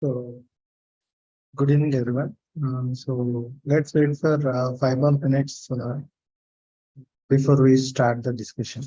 So, good evening, everyone. So, let's wait for 5 more minutes before we start the discussion.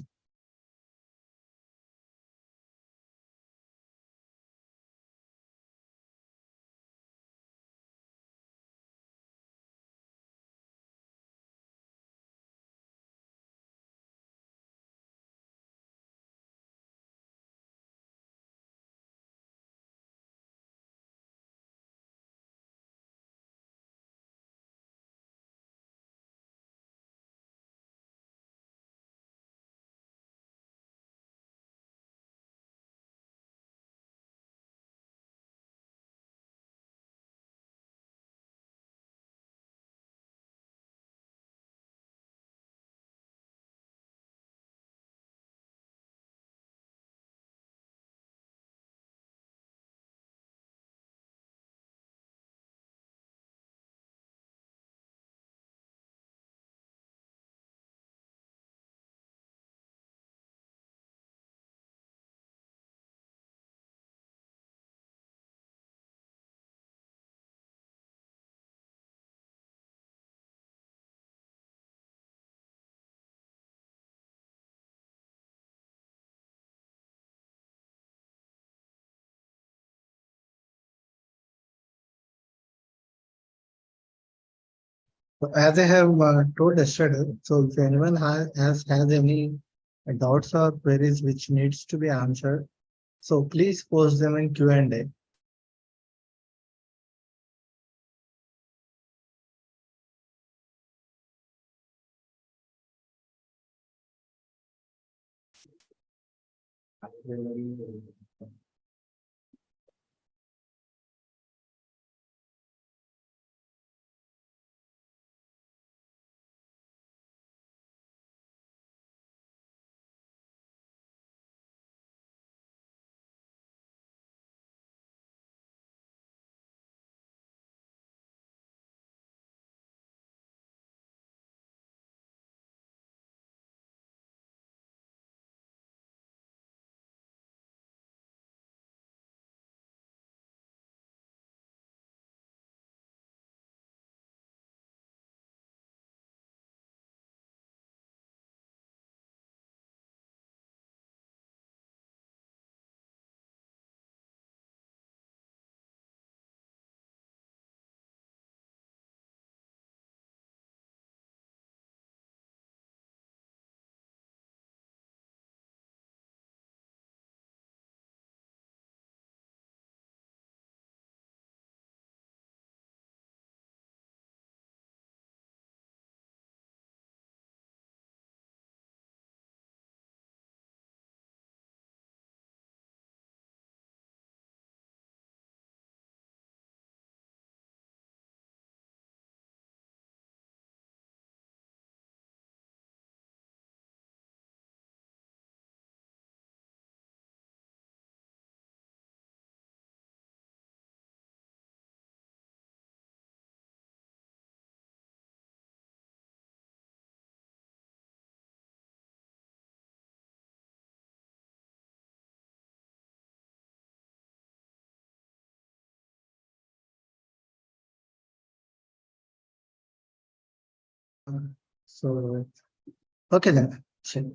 So, as I have told yesterday, so if anyone has any doubts or queries which needs to be answered, so please post them in Q&A. So, okay then. So,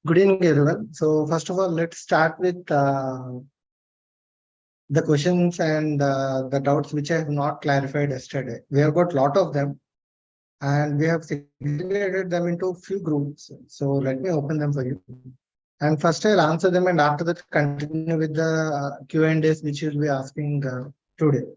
good evening, everyone. So, first of all, let's start with the questions and the doubts which I have not clarified yesterday. We have got a lot of them and we have segregated them into few groups. So let me open them for you. And first I'll answer them and after that continue with the Q&As which you'll be asking today.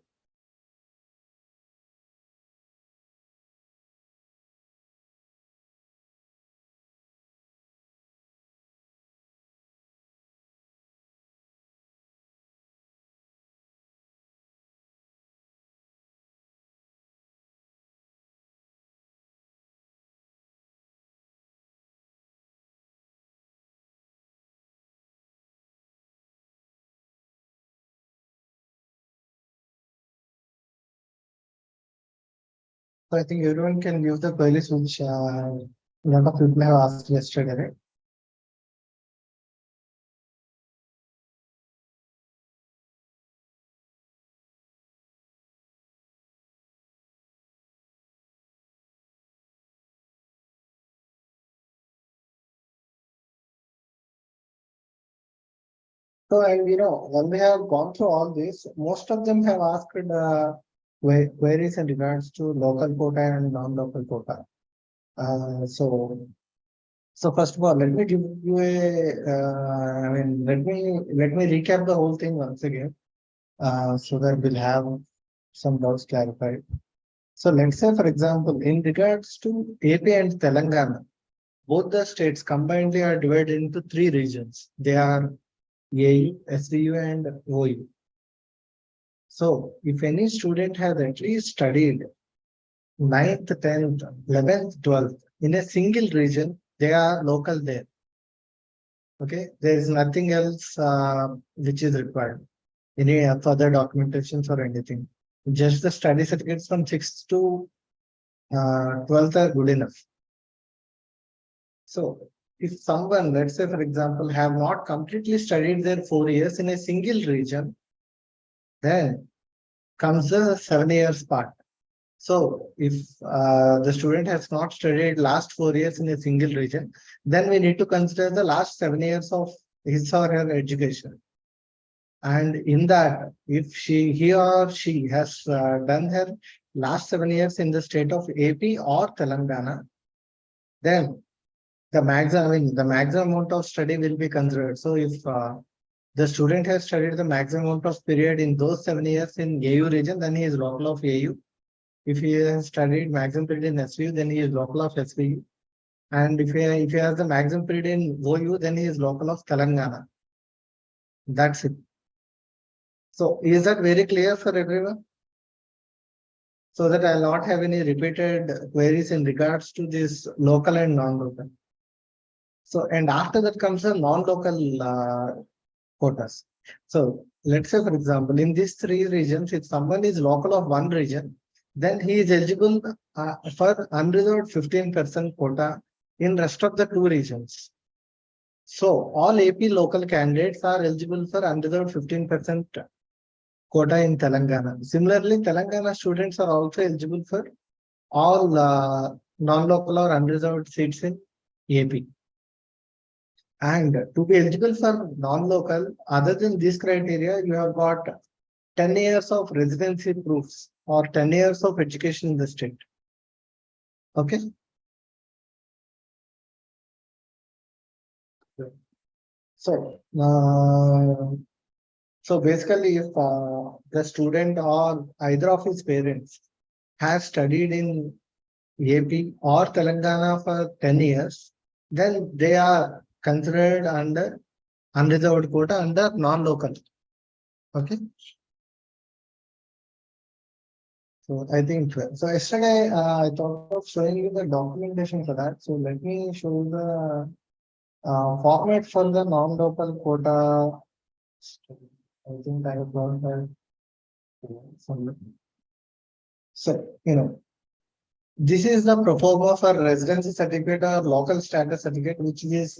So I think everyone can use the queries which a lot of people have asked yesterday, right? So, and when we have gone through all this, most of them have asked queries in regards to local quota and non-local quota. So, first of all, let me give you let me recap the whole thing once again, so that we'll have some doubts clarified. So, let's say, for example, in regards to AP and Telangana, both the states combinedly are divided into three regions. They are AU, SVU, and OU. So, if any student has at least studied ninth, 10th, 11th, 12th in a single region, they are local there. Okay, there is nothing else which is required, any further documentations or anything. Just the study certificates from 6th to 12th are good enough. So, if someone, let's say for example, have not completely studied their 4 years in a single region, then comes the 7 years part. So if the student has not studied last 4 years in a single region, then we need to consider the last 7 years of his or her education. And in that, if he or she has done her last 7 years in the state of AP or Telangana, then the maximum amount of study will be considered. So if the student has studied the maximum amount of period in those 7 years in AU region, then he is local of AU. If he has studied maximum period in SVU, then he is local of SVU. And if he has the maximum period in OU, then he is local of Telangana. That's it. So is that very clear for everyone? So that I'll not have any repeated queries in regards to this local and non-local. So, and after that comes the non-local quotas. So let's say, for example, in these three regions, if someone is local of one region, then he is eligible for unreserved 15% quota in rest of the two regions. So all AP local candidates are eligible for unreserved 15% quota in Telangana. Similarly, Telangana students are also eligible for all non-local or unreserved seats in AP. And to be eligible for non-local, other than this criteria, you have got 10 years of residency proofs or 10 years of education in the state. Okay. So, basically, if the student or either of his parents has studied in AP or Telangana for 10 years, then they are considered under unreserved quota under non-local. Okay. So I think so. Yesterday, I thought of showing you the documentation for that. So let me show the format for the non-local quota. I think I have gone there. Some. So this is the pro forma for residency certificate or local status certificate, which is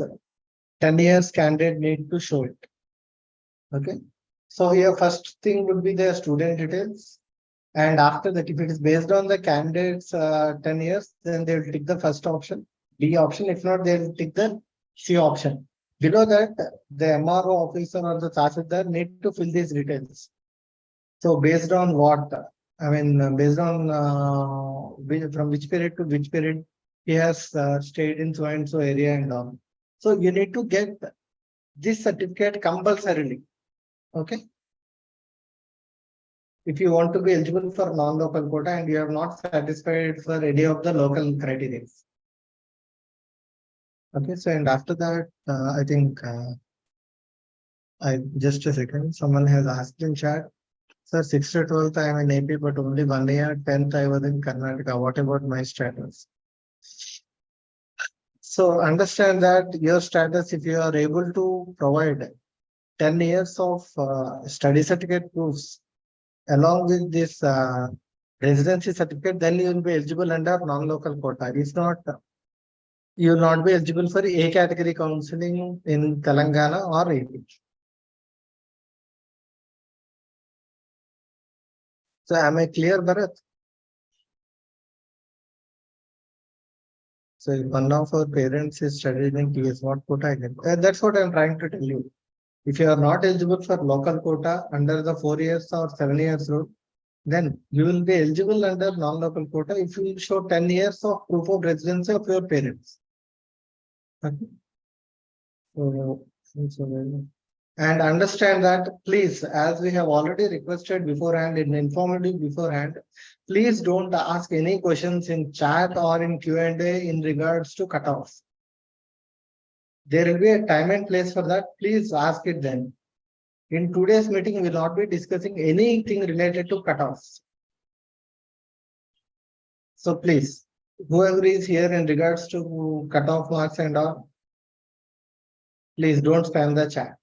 10 years candidate need to show it. Okay. So here first thing would be the student details. And after that, if it is based on the candidate's 10 years, then they will tick the first option, D option. If not, they will tick the C option. Below that, the MRO officer or the Tahsildar need to fill these details. So based on what? Based on from which period to which period he has stayed in so and so area and all. So you need to get this certificate compulsorily. Okay. If you want to be eligible for non-local quota and you have not satisfied for any of the local criteria. Okay, so and after that, I think I just a second. Someone has asked in chat, sir, 6th to 12th I am in AP, but only 1 year. 10th I was in Karnataka. What about my status? So understand that your status, if you are able to provide 10 years of study certificate proofs along with this residency certificate, then you will be eligible under non-local quota. If not, you will not be eligible for A category counseling in Telangana or AP. So am I clear, Bharat? So if one of our parents is studying PS, what quota I get? That's what I'm trying to tell you. If you are not eligible for local quota under the 4 years or 7 years rule, then you will be eligible under non-local quota if you show 10 years of proof of residency of your parents. Okay. So, and understand that, please, as we have already requested beforehand and informed you beforehand, please don't ask any questions in chat or in Q&A in regards to cutoffs. There will be a time and place for that. Please ask it then. In today's meeting, we will not be discussing anything related to cutoffs. So please, whoever is here in regards to cutoff marks and all, please don't spam the chat.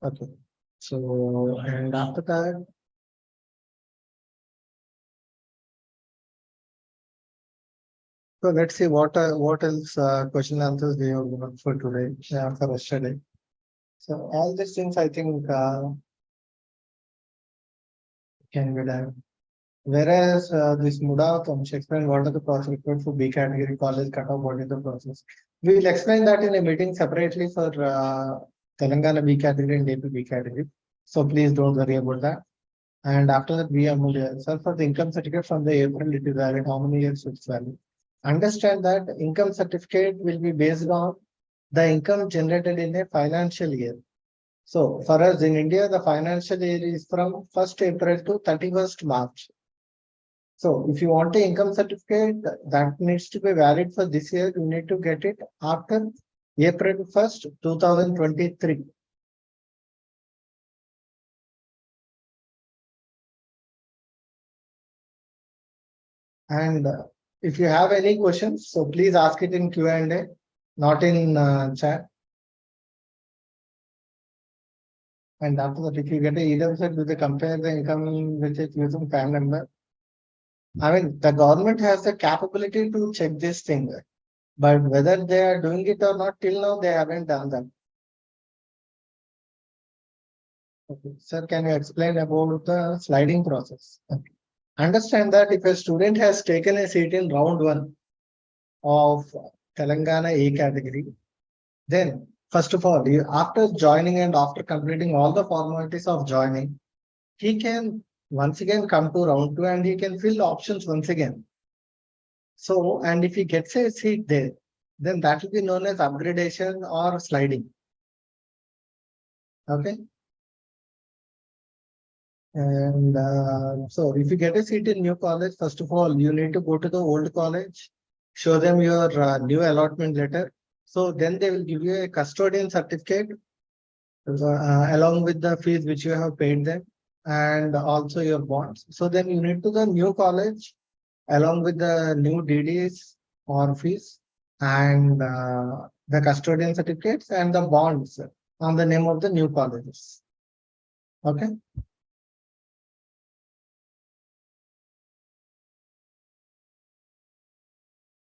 Okay. So, and after that, so let's see what else question answers we have got for today, for yesterday. So all these things I think can be done. Whereas this Muda comes explain what are the process required for B category college cutoff, what is the process. We will explain that in a meeting separately for Telangana B category and AP B category. So please don't worry about that. And after that, we are moving. So for the income certificate from the April, it is valid. How many years it's valid? Understand that income certificate will be based on the income generated in a financial year. So for us in India, the financial year is from 1st April to 31st March. So if you want the income certificate that needs to be valid for this year, you need to get it after April 1st, 2023. And if you have any questions, so please ask it in Q&A, not in chat. And after that, if you get a EWS set with the compare the income with it using PAN number, I mean, the government has the capability to check this thing, but whether they are doing it or not, till now, they haven't done that. Okay. Sir, can you explain about the sliding process? Okay. Understand that if a student has taken a seat in round 1 of Telangana A category, then first of all, after joining and after completing all the formalities of joining, he can once again come to round 2 and he can fill the options once again. So, and if he gets a seat there, then that will be known as upgradation or sliding. Okay. And so if you get a seat in new college, first of all, you need to go to the old college, show them your new allotment letter. So then they will give you a custodian certificate along with the fees which you have paid them and also your bonds. So then you need to the new college along with the new DDs or fees and the custodian certificates and the bonds on the name of the new colleges. Okay.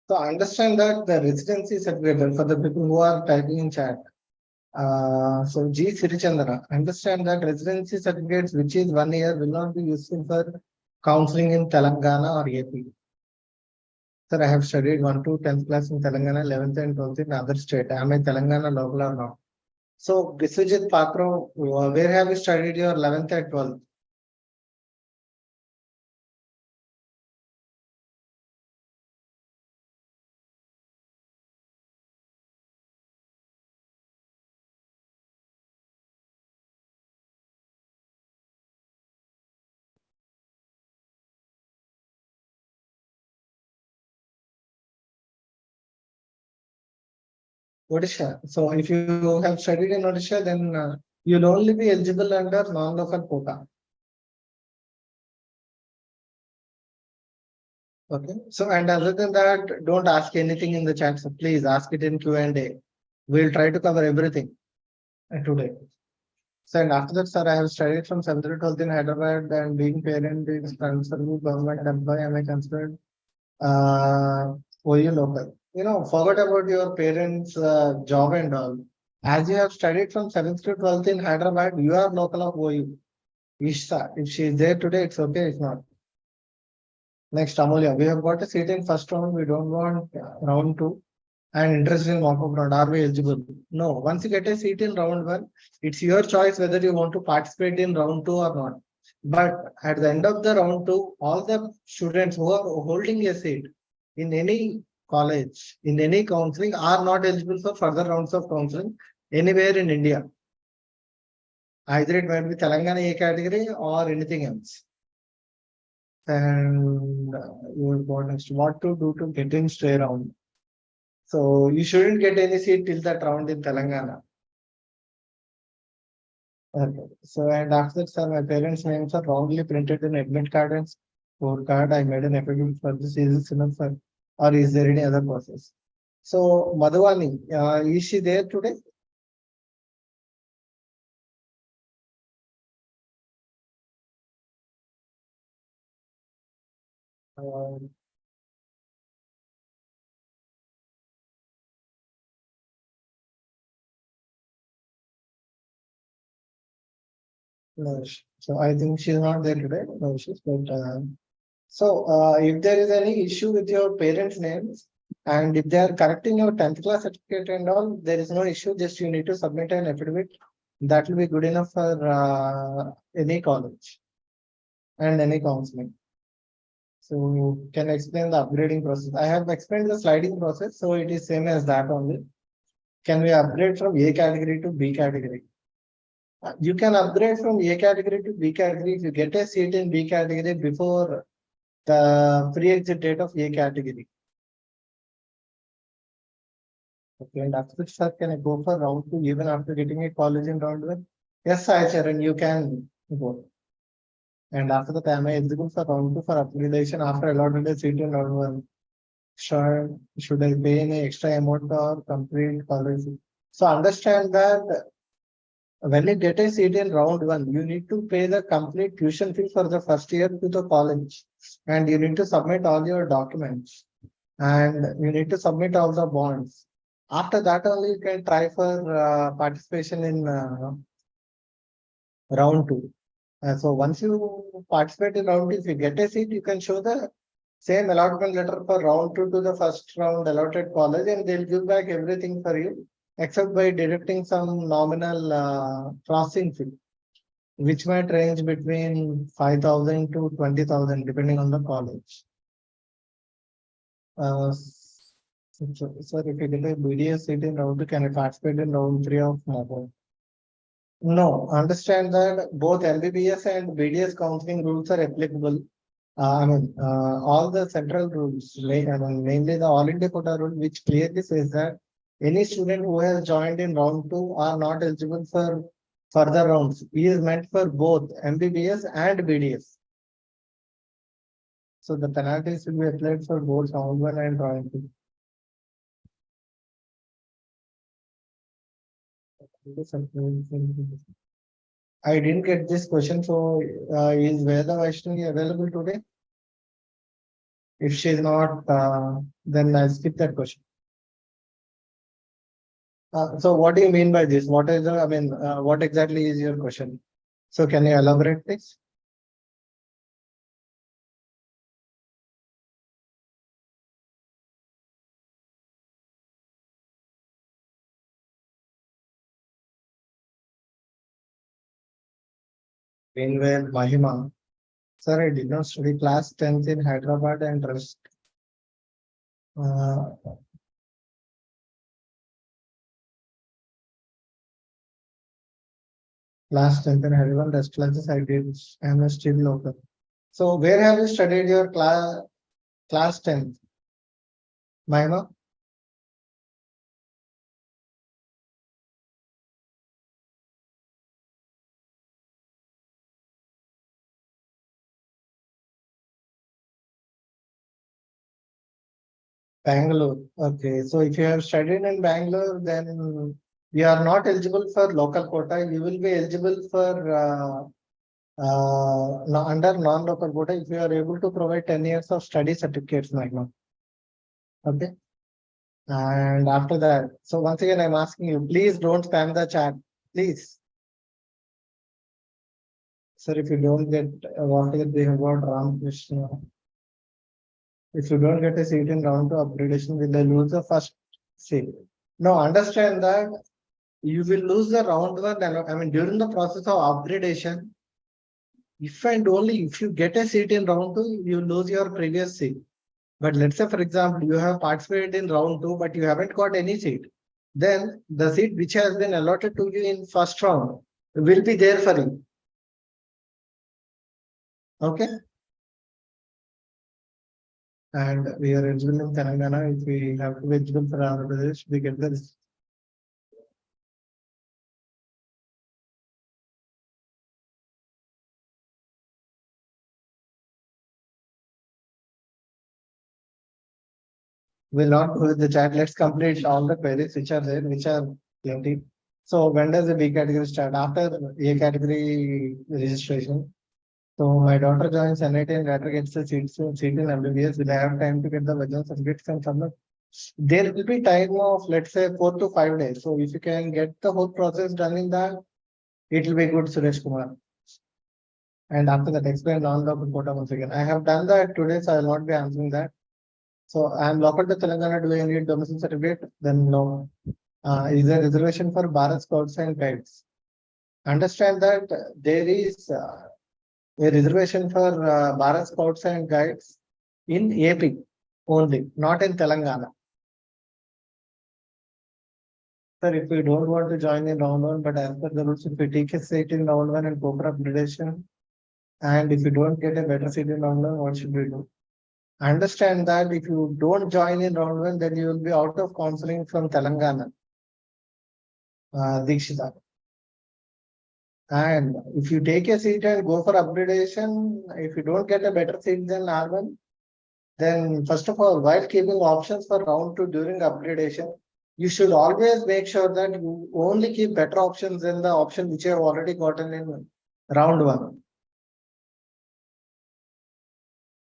So understand that the residency certificate for the people who are typing in chat. So G. Sirichandra, understand that residency certificates which is 1 year will not be useful for counseling in Telangana or AP. Sir, I have studied 1 to 10th class in Telangana, 11th and 12th in other state. Am I Telangana local or not? So Biswajit Pakro, where have you studied your 11th and 12th? Odisha. So if you have studied in Odisha, then you'll only be eligible under non-local quota. Okay. So and other than that, don't ask anything in the chat. So please ask it in Q&A. We'll try to cover everything today. So, and after that, sir, I have studied from 7th to 12th in Hyderabad, and being parent is considered government employee. Am I considered OU local? Forget about your parents' job and all. As you have studied from 7th to 12th in Hyderabad, you are local of OU. Isha, if she is there today, it's okay. If not, next Amulya, we have got a seat in first round. We don't want round two. And interest in mock-up round. Are we eligible? No. Once you get a seat in round one, it's your choice whether you want to participate in round two or not. But at the end of the round two, all the students who are holding a seat in any college, in any counseling, are not eligible for further rounds of counseling anywhere in India. Either it might be Telangana A category or anything else. And you will go next. What to do to get in stray round? So you shouldn't get any seat till that round in Telangana. Okay. So and after that, sir, my parents' names are wrongly printed in admit card and scorecard. I made an affidavit for this. Is this enough, sir? Or is there any other process? So Madhuvani, is she there today? Uh, no. So I think she's not there today. No issues. But if there is any issue with your parents' names, and if they are correcting your 10th class certificate and all, there is no issue. Just you need to submit an affidavit. That will be good enough for any college and any counseling. So you can explain the upgrading process. I have explained the sliding process, so it is same as that only. Can we upgrade from A category to B category? You can upgrade from A category to B category if you get a seat in B category before the pre-exit date of A category. Okay, and after that, sir, can I go for round two even after getting a college in round one? Yes, Sai Charan, you can go. And after that, am I eligible for round two for upgradation after allotted a seat in round one? Should I pay any extra amount or complete college? So understand that when you get a seat in round one, you need to pay the complete tuition fee for the first year to the college, and you need to submit all your documents, and you need to submit all the bonds. After that, only you can try for participation in round two. So once you participate in round two, if you get a seat, you can show the same allotment letter for round two to the first round allotted college, and they'll give back everything for you, except by deducting some nominal processing fee, which might range between 5,000 to 20,000, depending on the college. So if you get a BDS seat in round two, can I participate in round three of mobile? No, understand that both MBBS and BDS counseling rules are applicable. All the central rules, mainly the All India quota rule, which clearly says that any student who has joined in round two are not eligible for further rounds. He is meant for both MBBS and BDS. So the penalties will be applied for both round one and round two. I didn't get this question. So is Veda Vaishnavi available today? If she is not, then I'll skip that question. So what do you mean by this? What is what exactly is your question? So can you elaborate this? Meanwhile, Mahima, sir, I did not study class 10th in Hyderabad and rest. Uh, Class 10th in Hyderabad, rest classes I did. I am still local. So where have you studied your class 10th? Mahima? Bangalore. Okay. So if you have studied in Bangalore, then you are not eligible for local quota. You will be eligible for under non-local quota if you are able to provide 10 years of study certificates, Magna. Okay. And after that, so once again, I'm asking you, please don't spam the chat. Please. Sir, if you don't get whatever they have got Ramakrishna, if you don't get a seat in round two upgradation, will they lose the first seat? No, understand that you will lose the round one. I mean, during the process of upgradation, if and only if you get a seat in round two, you lose your previous seat. But let's say, for example, you have participated in round two, but you haven't got any seat. Then the seat which has been allotted to you in first round will be there for you. Okay. And we are eligible in Telangana. If we have to be eligible for Andhra Pradesh, we get this. We'll not go with the chat. Let's complete all the queries which are there, which are plenty. So when does the B category start? After A category registration. So my daughter joins NIT and later gets a seat in MBBS. Will I have time to get the original certificates and submit? There will be time of, let's say, 4 to 5 days. So if you can get the whole process done in that, it will be good, Suresh Kumar. And after that, explain non-local quota once again. I have done that today, so I will not be answering that. So I am local to Telangana. Do I need domicile certificate? Then no. Is there reservation for Bharat Scouts and Guides? Understand that there is a reservation for Bharat Scouts and Guides in AP only, not in Telangana. Sir, if we don't want to join in round one, but as per the rules, if we take a seat in round one and go for upgradation, and if you don't get a better seat in round one, what should we do? Understand that if you don't join in round one, then you will be out of counseling from Telangana, Dikshita. And if you take a seat and go for upgradation, if you don't get a better seat than R1, then first of all, while keeping options for round two during upgradation, you should always make sure that you only keep better options than the option which you have already gotten in round one.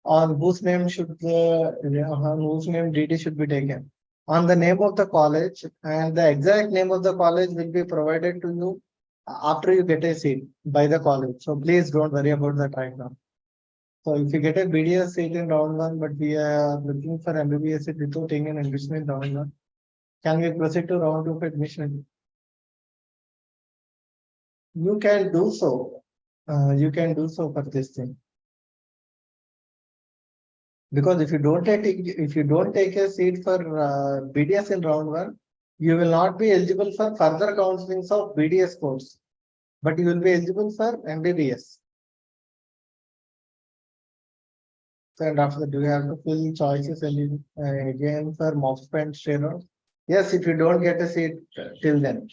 On whose name should on whose name DD should be taken? On the name of the college, and the exact name of the college will be provided to you after you get a seat by the college. So please don't worry about that right now. So if you get a BDS seat in round one, but we are looking for MBBS seat without taking an admission in round one, can we proceed to round two for admission? You can do so. You can do so for this thing. Because if you don't take a seat for BDS in round one, you will not be eligible for further counselings of BDS course, but you will be eligible for MBBS. So, and after that, do you have to fill choices again for MOPS and steroids? Yes, if you don't get a seat till then.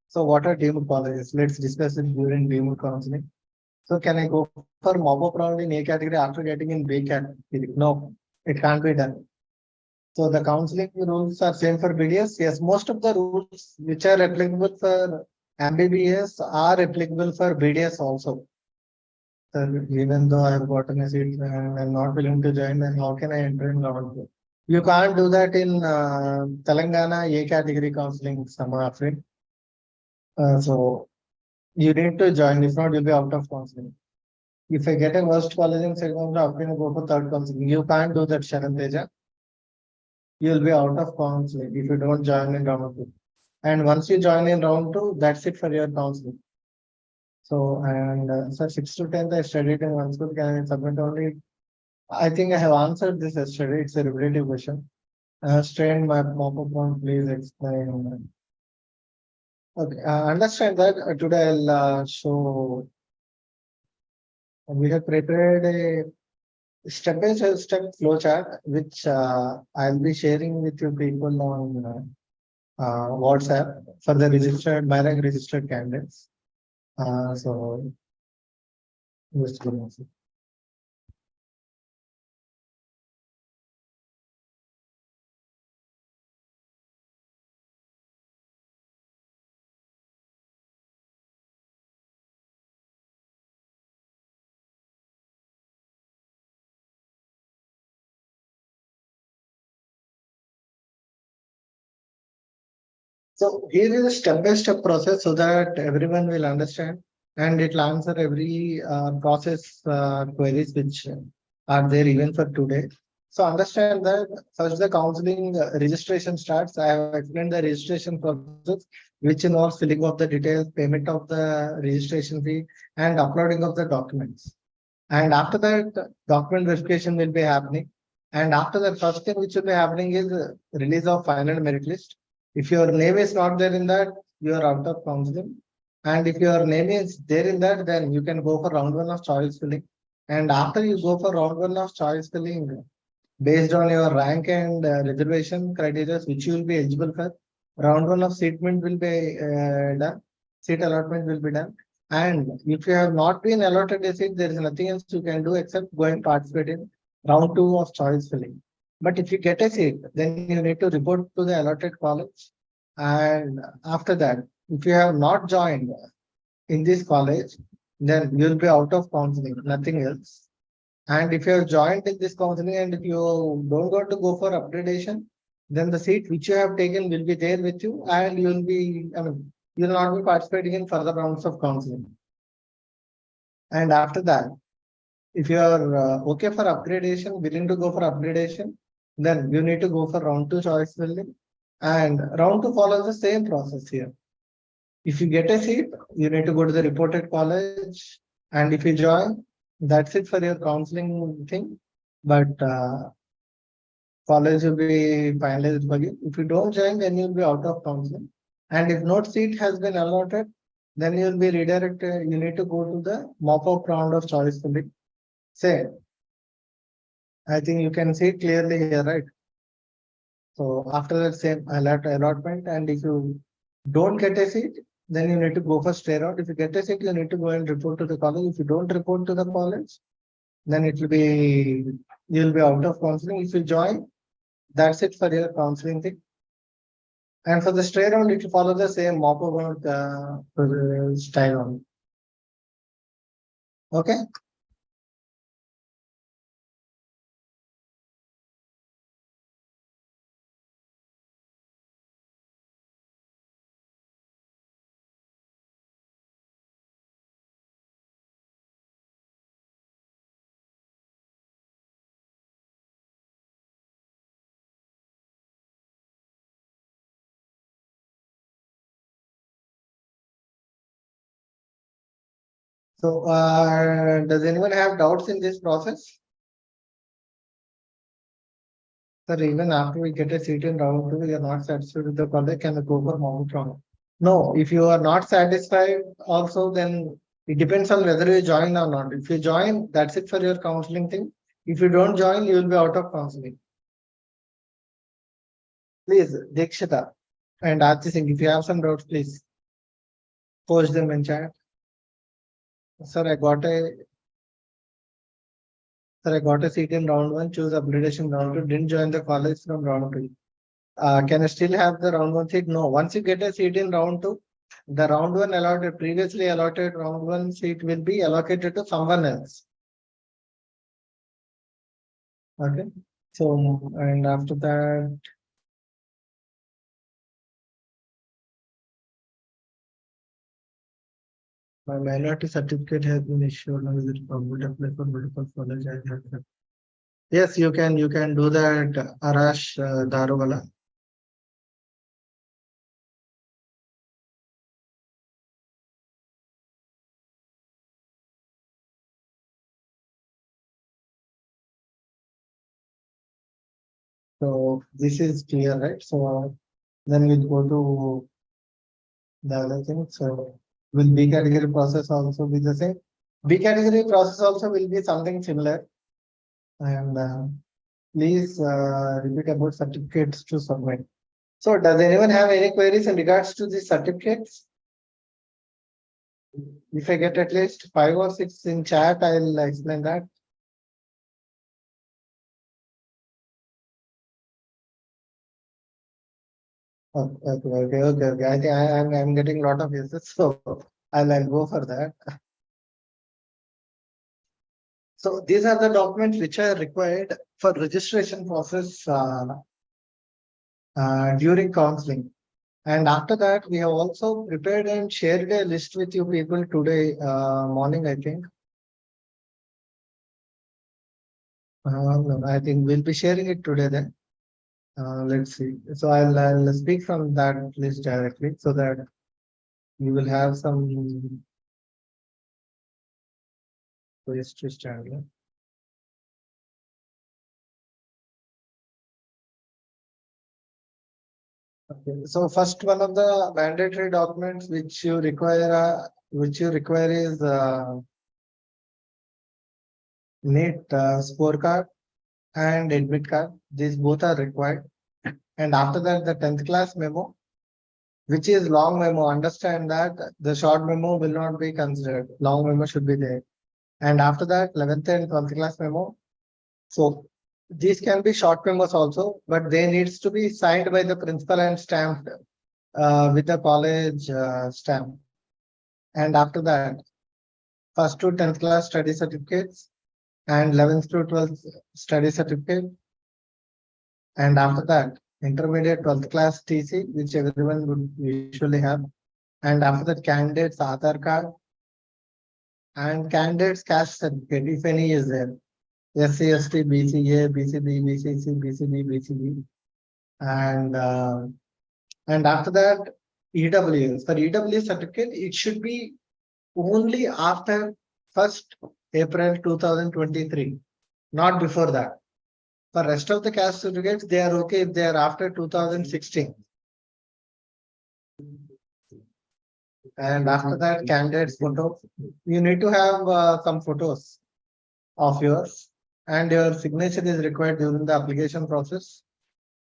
So what are deemed colleges? Let's discuss it during deemed counseling. So can I go for MOPOP round in A category after getting in B category? No, it can't be done. So the counseling rules are same for BDS. Yes, most of the rules which are applicable for MBBS are applicable for BDS also. So even though I have gotten a seat and I'm not willing to join, then how can I enter in round two? You can't do that in Telangana A category counseling, Samafri. So you need to join. If not, you'll be out of counseling. If I get a worst college in second round, I'm going to go for third counseling. You can't do that, Sharan Teja. You'll be out of counseling if you don't join in round two. And once you join in round two, that's it for your counseling. So, and so 6 to 10th, I studied in one school. Can I submit only? I think I have answered this yesterday. It's a repetitive question. Strain my mop-up one, please explain. Okay, understand that today I'll show. We have prepared a step-by-step flowchart, which I'll be sharing with you people on WhatsApp for the registered Myrank registered candidates. So just give me a second. So here is a step-by-step process so that everyone will understand and it will answer every process queries which are there even for today. So understand that first the counseling registration starts. I have explained the registration process, which involves filling of the details, payment of the registration fee, and uploading of the documents. And after that, document verification will be happening. And after that, first thing which will be happening is release of final merit list. If your name is not there in that, you are out of counseling. And if your name is there in that, then you can go for round one of choice filling. And after you go for round one of choice filling, based on your rank and reservation criteria which you will be eligible for, round one of seatment will be done, seat allotment will be done. And if you have not been allotted a seat, there is nothing else you can do except go and participate in round two of choice filling. But if you get a seat, then you need to report to the allotted college. And after that, if you have not joined in this college, then you will be out of counseling, nothing else. And if you have joined in this counseling and if you don't want to go for upgradation, then the seat which you have taken will be there with you and you will be, I mean, you will not be participating in further rounds of counseling. And after that, if you are okay for upgradation, willing to go for upgradation, then you need to go for round two choice building. And round two follows the same process here. If you get a seat, you need to go to the reported college. And if you join, that's it for your counseling thing. But college will be finalized for you. If you don't join, then you'll be out of counseling. And if no seat has been allotted, then you'll be redirected. You need to go to the mop-up round of choice filling. Say, I think you can see it clearly here, right? So after that same allotment, and if you don't get a seat, then you need to go for stay round. If you get a seat, you need to go and report to the college. If you don't report to the college, then it will be you'll be out of counseling. If you join, that's it for your counseling thing. And for the stray round, it will follow the same mop about style round. Okay. So does anyone have doubts in this process? Sir, even after we get a seat in round two, we are not satisfied with the college, can go for mount round. No, if you are not satisfied, also then it depends on whether you join or not. If you join, that's it for your counseling thing. If you don't join, you will be out of counseling. Please, Dikshita and Aarti Singh, if you have some doubts, please post them in chat. Sir, I got a seat in round one, choose upgradation round two, didn't join the college from round two. Can I still have the round one seat? No. Once you get a seat in round two, the round one allotted, previously allotted round one seat will be allocated to someone else. Okay. So, and after that, my minority certificate has been issued. Now is it possible to apply for medical college? Yes, you can do that, Arash Daruwala. So this is clear, right? So then we'll go to the other thing. So will B category process also be the same? B category process also will be something similar. And please repeat about certificates to submit. So does anyone have any queries in regards to the certificates? If I get at least 5 or 6 in chat, I'll explain that. Okay. I think I'm getting a lot of yeses, so I'll go for that. So these are the documents which are required for registration process during counseling. And after that, we have also prepared and shared a list with you people today morning, I think. No, I think we'll be sharing it today then. Let's see. So I'll speak from that list directly so that you will have some ways to stand. Okay. So first one of the mandatory documents which you require is NEET scorecard and admit card. These both are required. And after that, the 10th class memo, which is long memo. Understand that the short memo will not be considered. Long memo should be there. And after that, 11th and 12th class memo. So these can be short memos also, but they needs to be signed by the principal and stamped with the college stamp. And after that, first to 10th class study certificates and 11th to 12th study certificate. And after that, intermediate 12th class TC, which everyone would usually have. And after that, candidates Aadhaar card and candidates caste certificate, if any is there. SC, ST, BCA, BCB, BCC, BCB, BCB. And after that, EWS. For EWS certificate, it should be only after 1st April 2023, not before that. For rest of the caste certificates, they are okay if they are after 2016. And after that, candidate's photo. You need to have some photos of yours, and your signature is required during the application process,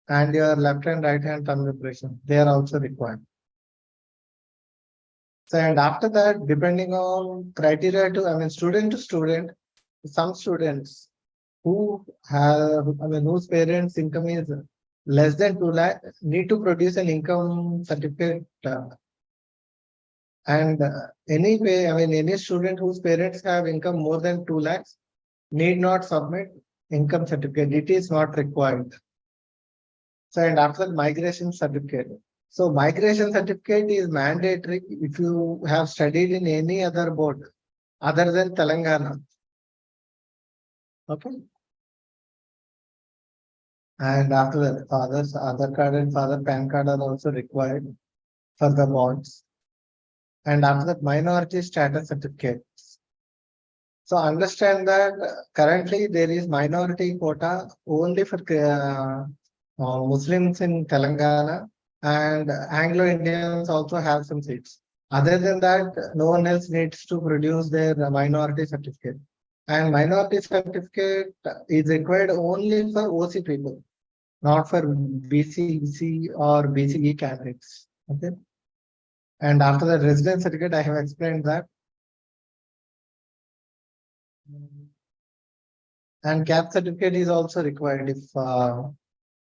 and your left and right hand thumb impression. They are also required. So, and after that, depending on criteria student to student, some students who have, whose parents' income is less than 2 lakh need to produce an income certificate. And anyway, any student whose parents have income more than 2 lakhs need not submit income certificate. It is not required. So, and after that, migration certificate. So, migration certificate is mandatory if you have studied in any other board other than Telangana. Okay. And after that, father's Aadhaar card and father PAN card are also required for the bonds. And after that, minority status certificates. So understand that currently there is minority quota only for Muslims in Telangana, and Anglo-Indians also have some seats. Other than that, no one else needs to produce their minority certificate. And minority certificate is required only for OC people, not for B.C.C or B.C.E candidates. Okay. And after the residence certificate, I have explained that. And CAP certificate is also required if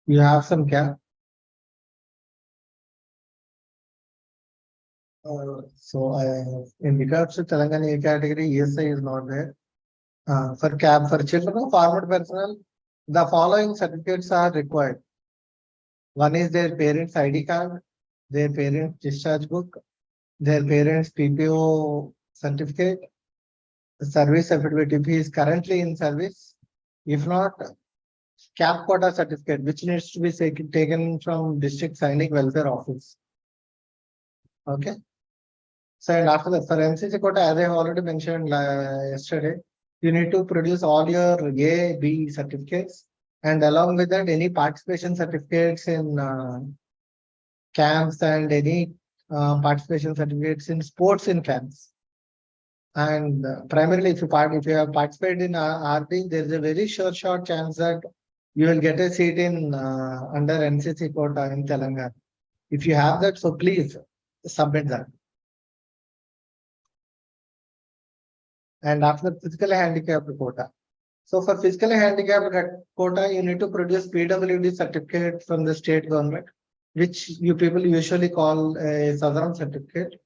you have some CAP. In regards to Telangana A category, ESI is not there. For CAP, for children of armed personnel, the following certificates are required. One is their parents' ID card, their parents' discharge book, their parents' PPO certificate, service affidavit if he is currently in service. If not, CAP quota certificate, which needs to be taken from district signing welfare office. Okay. So, and after that, for MCC quota, as I have already mentioned yesterday, you need to produce all your A, B certificates, and along with that, any participation certificates in camps and any participation certificates in sports in camps. And primarily, if you have participated in RP, there is a very short chance that you will get a seat in under NCC quota in Telangana. If you have that, so please submit that. And after physically handicapped quota. So for physically handicapped quota, you need to produce PWD certificate from the state government, which you people usually call a Southern certificate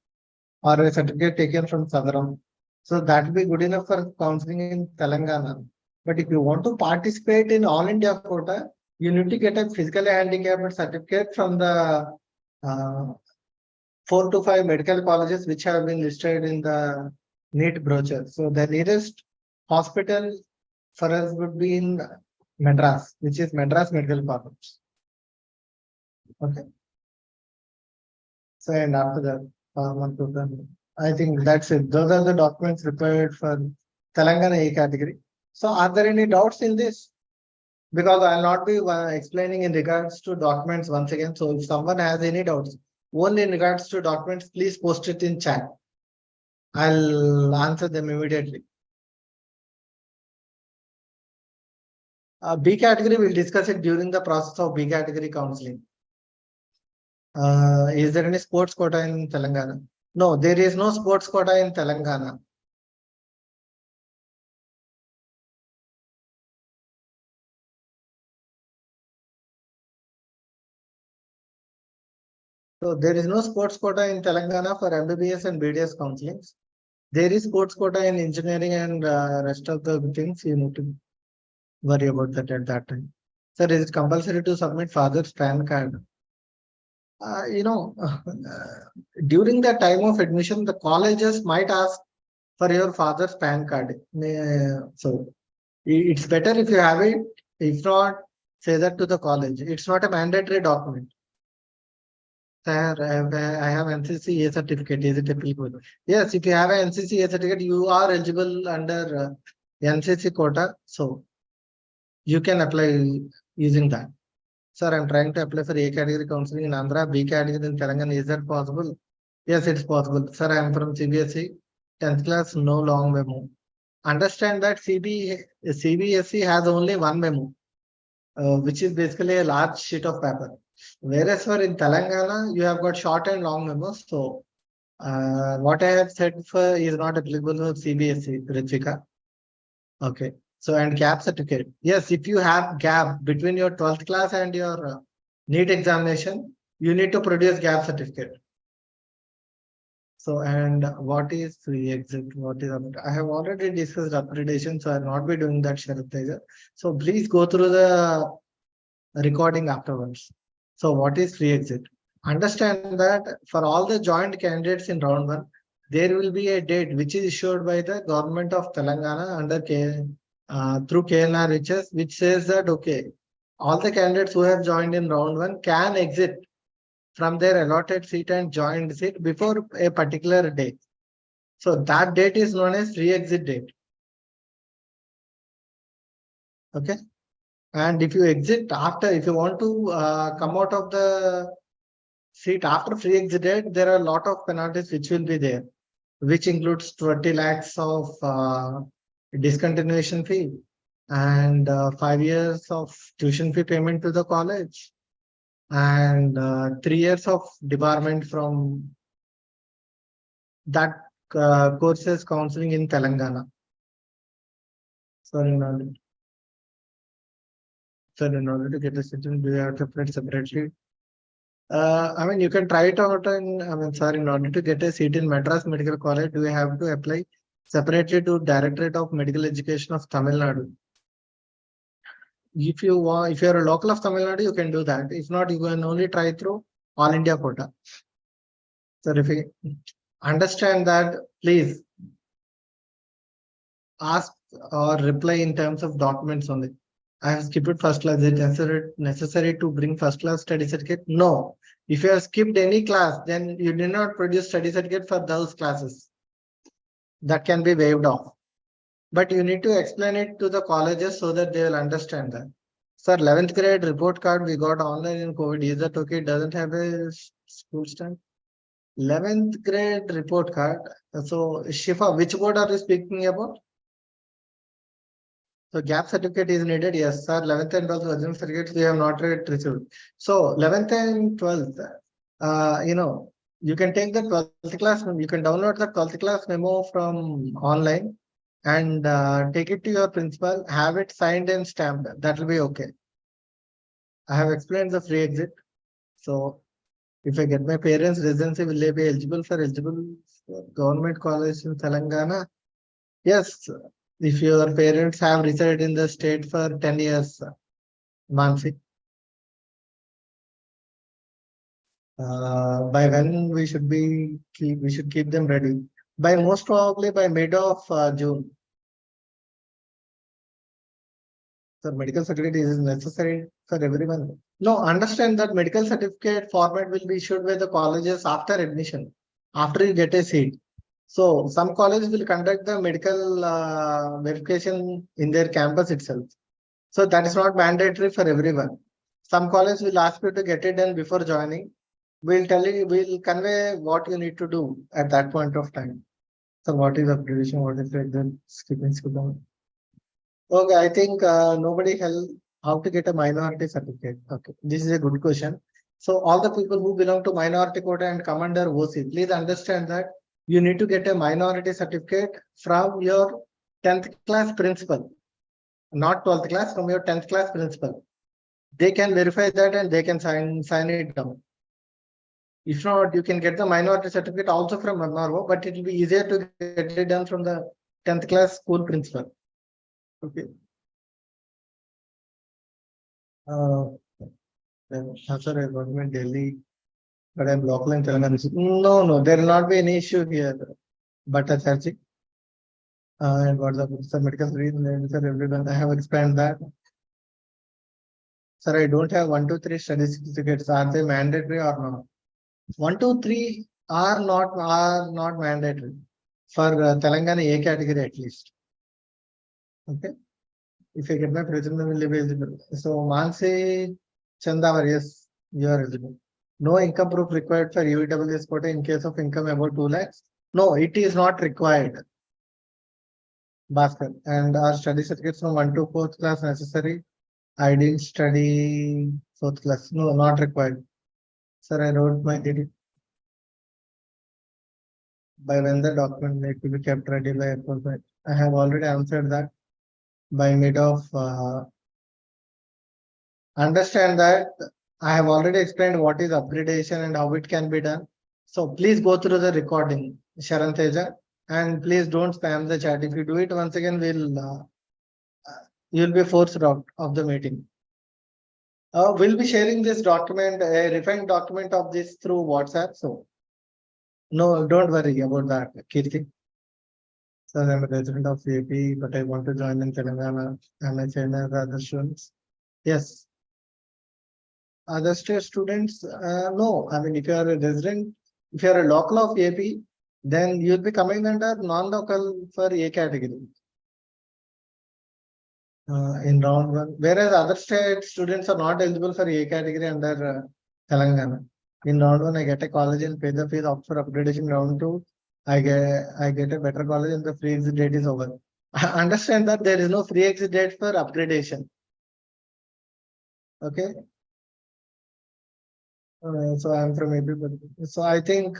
or a certificate taken from Southern. So that will be good enough for counseling in Telangana. But if you want to participate in All India quota, you need to get a physically handicapped certificate from the 4 to 5 medical colleges which have been listed in the NEET brochure. So the nearest hospital for us would be in Madras, which is Madras Medical College. Okay. So and after that, I think that's it. Those are the documents required for Telangana A category. So are there any doubts in this? Because I'll not be explaining in regards to documents once again. So if someone has any doubts, only in regards to documents, please post it in chat. I'll answer them immediately. B category, we'll discuss it during the process of B category counseling. Is there any sports quota in Telangana? No, there is no sports quota in Telangana. So there is no sports quota in Telangana for MBBS and BDS counselings. There is sports quota in engineering and rest of the things. You need to worry about that at that time. Sir, is it compulsory to submit father's PAN card? During the time of admission, the colleges might ask for your father's PAN card. So it's better if you have it. If not, say that to the college. It's not a mandatory document. Sir, I have NCCA certificate. Is it applicable? Yes, if you have an NCCA certificate, you are eligible under NCC quota. So you can apply using that. Sir, I'm trying to apply for A category counseling in Andhra, B category in Telangana. Is that possible? Yes, it's possible. Sir, I'm from CBSE, 10th class, no long memo. Understand that CBSE has only one memo, which is basically a large sheet of paper. Whereas for in Telangana, you have got short and long memos. So what I have said for is not applicable for CBSE, Ritvika. Okay. So and gap certificate. Yes, if you have gap between your 12th class and your NEET examination, you need to produce gap certificate. So and what is free exit? What is I have already discussed upgradation, so I'll not be doing that, Sharath. So please go through the recording afterwards. So what is free exit? Understand that for all the joint candidates in round one, there will be a date which is issued by the government of Telangana under through KNRHS, which says that okay, all the candidates who have joined in round one can exit from their allotted seat and joined seat before a particular date. So that date is known as free exit date. Okay. And if you exit after, if you want to come out of the seat after free exit date, there are a lot of penalties which will be there, which includes 20 lakhs of discontinuation fee and 5 years of tuition fee payment to the college and 3 years of debarment from that courses counseling in Telangana. Sorry, in order to get a citizen, do you have to apply separately? I mean, you can try it out in order to get a seat in Madras Medical College, do you have to apply separately to Directorate of Medical Education of Tamil Nadu? If you want, if you're a local of Tamil Nadu, you can do that. If not, you can only try through All India quota. So if you understand that, please ask or reply in terms of documents only. I have skipped first class. Is it necessary to bring first class study certificate? No. If you have skipped any class, then you did not produce study certificate for those classes. That can be waived off. But you need to explain it to the colleges so that they will understand that. Sir, 11th grade report card we got online in COVID. Is that okay? It doesn't have a school stamp. 11th grade report card. So, Shifa, which board are you speaking about? So gap certificate is needed. Yes, sir. 11th and 12th original certificates we have not yet received. So 11th and 12th, you can take the 12th class. You can download the 12th class memo from online and take it to your principal. Have it signed and stamped. That will be okay. I have explained the free exit. So if I get my parents' residency, will they be eligible for government college in Telangana? Yes. If your parents have resided in the state for 10 years, Mansi. By when we should keep them ready? By most probably by mid of June. So medical certificate is necessary for everyone. No, understand that medical certificate format will be issued by the colleges after admission, after you get a seat. So some colleges will conduct the medical verification in their campus itself. So that is not mandatory for everyone. Some colleges will ask you to get it done before joining. We'll convey what you need to do at that point of time. So what is upgradation? What is like the skipping skip down? Okay, I think nobody held how to get a minority certificate. Okay, this is a good question. So all the people who belong to minority quota and come under OC, please understand that you need to get a minority certificate from your 10th class principal, not 12th class, from your 10th class principal. They can verify that and they can sign it down. If not, you can get the minority certificate also from MRO, but it will be easier to get it done from the 10th class school principal. Okay. Uh, Sir, I got in Delhi, but I'm local in Telangana. No, no, there will not be any issue here. But Acharji, I got the medical reason, sir, everyone. I have explained that. Sir, I don't have 1, 2, 3 study certificates. Are they mandatory or not? 1, 2, 3 are not mandatory for Telangana A category at least. Okay. If I get my present, will be eligible. So Mansi Chandavar, yes, you are eligible. No income proof required for UWS quota in case of income above 2 lakhs. No, it is not required. Bhaskar. And our study certificates from 1 to 4th class necessary. I didn't study 4th class. No, not required. Sir, I wrote my DD. By when the document need to be kept ready by airport. I have already answered that by mid of understand that I have already explained what is upgradation and how it can be done. So please go through the recording, Sharan Teja, and please don't spam the chat. If you do it once again, you'll be forced out of the meeting. We'll be sharing this document, a refined document of this through WhatsApp. So no, don't worry about that, Kirti. So I'm a resident of AP, but I want to join in Telangana. Am I same as other students? Yes. Other state students, no. I mean, if you are a resident, if you are a local of AP, then you'll be coming under non-local for A category in round one. Whereas other state students are not eligible for A category under Telangana. In round one, I get a college and pay the fees opt for upgradation. Round two, I get a better college and the free exit date is over. I understand that there is no free exit date for upgradation. Okay. So I'm from AP, but so I think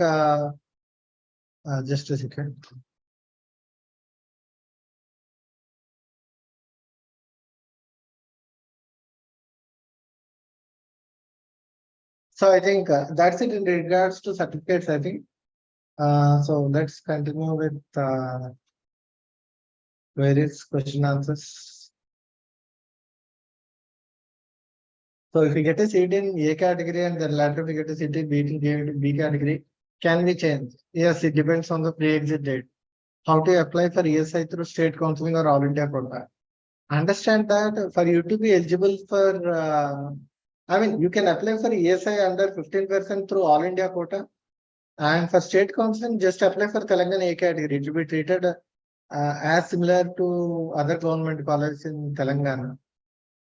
just a second. So I think that's it in regards to certificates, I think. So let's continue with various question answers. So if we get a seat in A category and then later we get a seat in B category, can we change? Yes, it depends on the pre-exit date. How to apply for ESI through state counseling or all India quota? Understand that for you to be eligible for, I mean, you can apply for ESI under 15% through all India quota. And for state counseling, just apply for Telangana A category. It will be treated as similar to other government colleges in Telangana.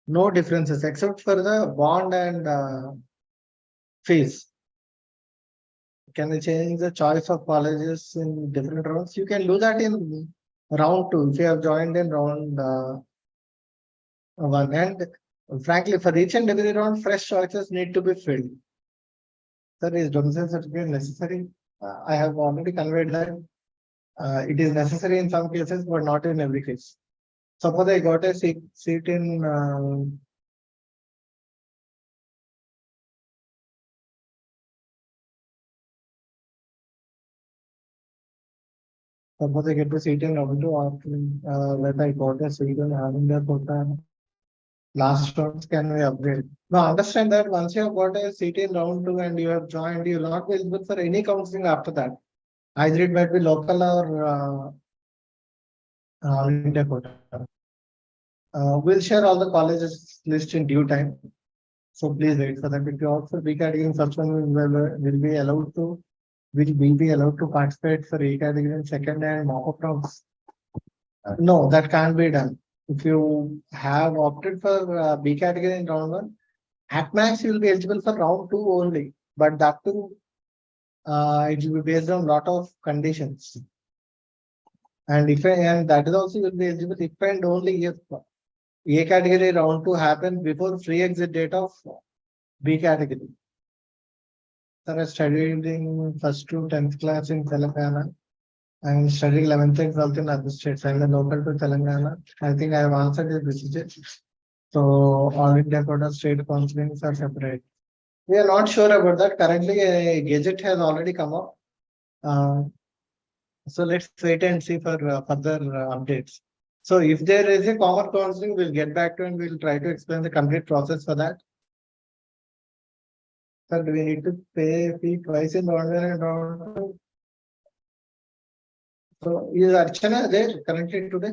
No differences except for the bond and fees. Can we change the choice of colleges in different rounds? You can do that in round two if you have joined in round one. And frankly, for each and every round, fresh choices need to be filled. Sir, is domicile certificate necessary? I have already conveyed that it is necessary in some cases, but not in every case. Suppose I got a seat in suppose I get the seat in round two, or that I got a seat in having the quota. Last rounds can we upgrade? Now understand that once you have got a seat in round two and you have joined, you will not be eligible for any counseling after that. Either it might be local or all India quota. We'll share all the colleges list in due time. So please wait for that. If you opt for B category in first one, will be allowed to will we be allowed to participate for A category in second and mock-up rounds? No, that can't be done. If you have opted for B category in round one, at max you will be eligible for round two only. But that too, it will be based on lot of conditions. And that is also will be eligible if and only if A category round two happens before free exit date of B category. Sir, I studied in first to 10th class in Telangana. I'm studying 11th and 12th in other states. I'm the local to Telangana. I think I have answered this message. So all India quota state counselings are separate. We are not sure about that. Currently, a gadget has already come up. So let's wait and see for further updates. So if there is a common counseling, we'll get back to and we'll try to explain the complete process for that. Sir, do we need to pay fee twice in round one and round two? So is Archana there currently today?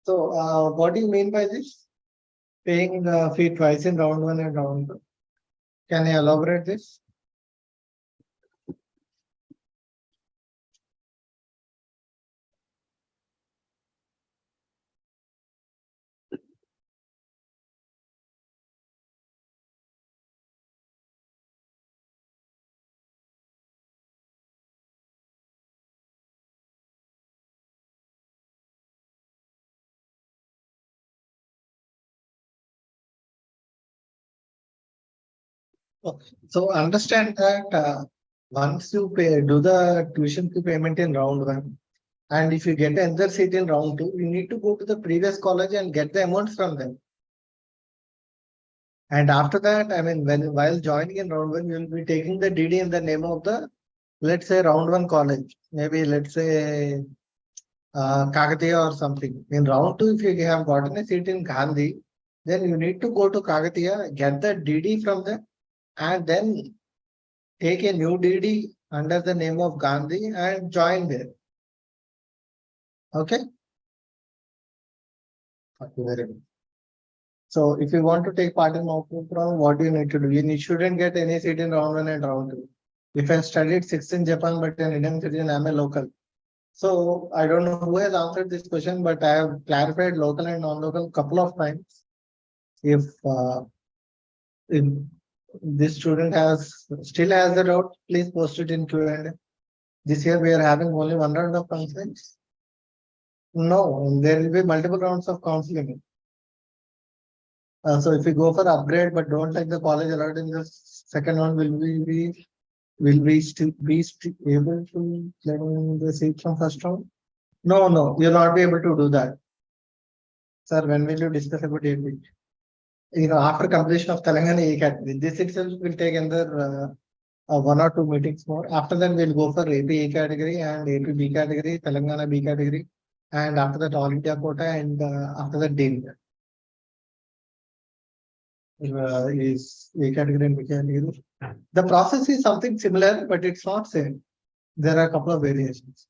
So what do you mean by this? Paying the fee twice in round one and round two. Can you elaborate this? Okay. So understand that once you do the tuition fee payment in round one, and if you get another seat in round two, you need to go to the previous college and get the amount from them. And after that, I mean, while joining in round one, you will be taking the DD in the name of the, let's say, round one college. Maybe let's say Kakatiya or something. In round two, if you have gotten a seat in Gandhi, then you need to go to Kakatiya, get the DD from them, and then take a new DD under the name of Gandhi and join there. Okay? Thank you very much. So if you want to take part in mock round, what do you need to do? You shouldn't get any seat in round one and round two. If I studied sixth in Japan, but an Indian citizen, I'm a local. So I don't know who has answered this question, but I have clarified local and non-local couple of times. If if this student still has the doubt, please post it in Q&A. This year we are having only one round of counseling. No, there will be multiple rounds of counseling. So if we go for upgrade but don't like the college allowed in the second one, will we still be able to claim the seat from first round? No, you'll not be able to do that. Sir, when will you discuss about it? After completion of Telangana A Cat, this itself will take another one or two meetings more. After that, we'll go for AP A category and AP B category, Telangana B category, and after that, All India quota, and after that, DIN is A category and B category. The process is something similar, but it's not same. There are a couple of variations.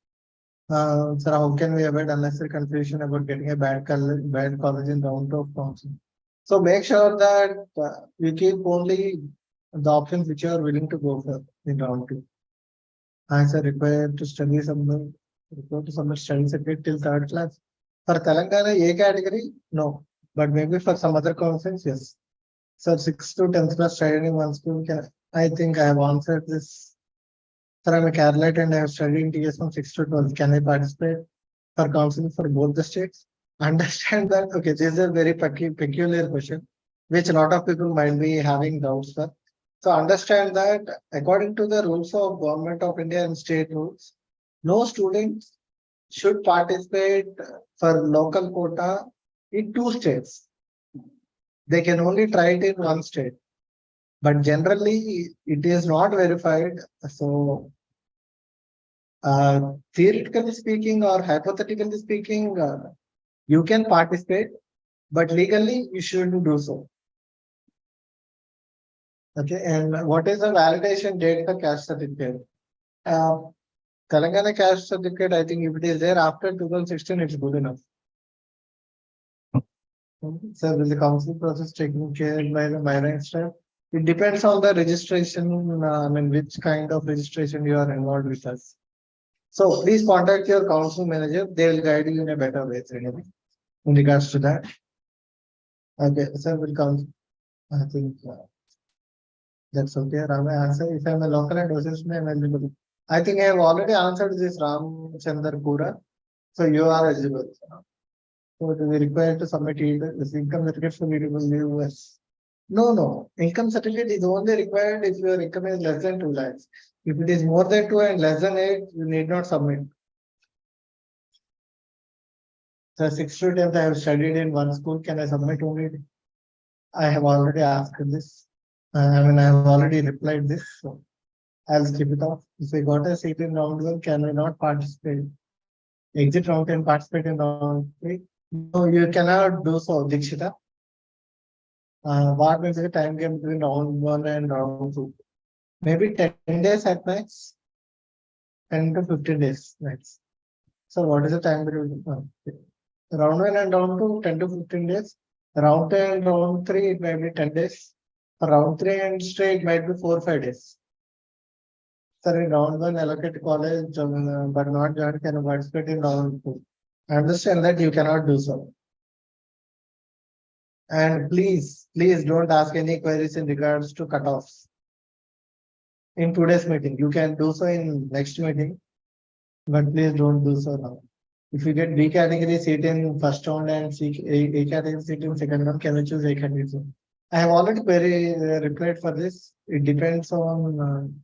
Sir, how can we avoid unnecessary confusion about getting a bad college in round two of counseling? So make sure that you keep only the options which you are willing to go for in round two. As a required to study some required to submit study certificate till third class. For Telangana A category, no. But maybe for some other conference, yes. Sir, 6th to 10th class studied in one school. I think I have answered this. Sir, I'm a Keralite and I have studied in TS from 6th to 12th. Can I participate for counseling for both the states? Understand that. Okay, this is a very peculiar question, which a lot of people might be having doubts for. So understand that according to the rules of Government of India and state rules, no students should participate for local quota in two states. They can only try it in one state. but generally it is not verified. So theoretically speaking or hypothetically speaking, you can participate, but legally you shouldn't do so. Okay, and what is the validation date for caste certificate? Uh, Telangana caste certificate, I think if it is there after 2016, it's good enough. So will the council process taken care by the Myrank staff? It depends on the registration, I mean, which kind of registration you are involved with us. So please contact your council manager. They will guide you in a better way, Srinivas, in regards to that. Okay, sir, will come. I think that's okay. Ram, answer if I'm a local and dosage name eligible. I think I have already answered this Ram Chandar Pura. So you are eligible. So it is required to submit this income certificate for eligible US. No. Income certificate is only required if your income is less than 2 lakhs. If it is more than 2 and less than 8, you need not submit. So 6 to 10th, I have studied in one school. Can I submit only? I have already asked this. I mean, I have already replied this. So I'll skip it off. If we got a seat in round 1, can we not participate? Exit round and participate in round 3? No, you cannot do so, Dikshita. What will be the time game between round 1 and round 2? Maybe 10 days at max, 10 to 15 days max. So what is the time between round 1 and round 2, 10 to 15 days. Round 2 and round 3, it might be 10 days. Round 3 and straight might be 4 or 5 days. Sir, in round 1, allocate college, but not join, can participate in round 2. I understand that you cannot do so. And please don't ask any queries in regards to cutoffs. In today's meeting, you can do so in next meeting, but please don't do so now. If you get B category seat in first round and A category seat in second round, can you choose A category? I have already replied for this. It depends on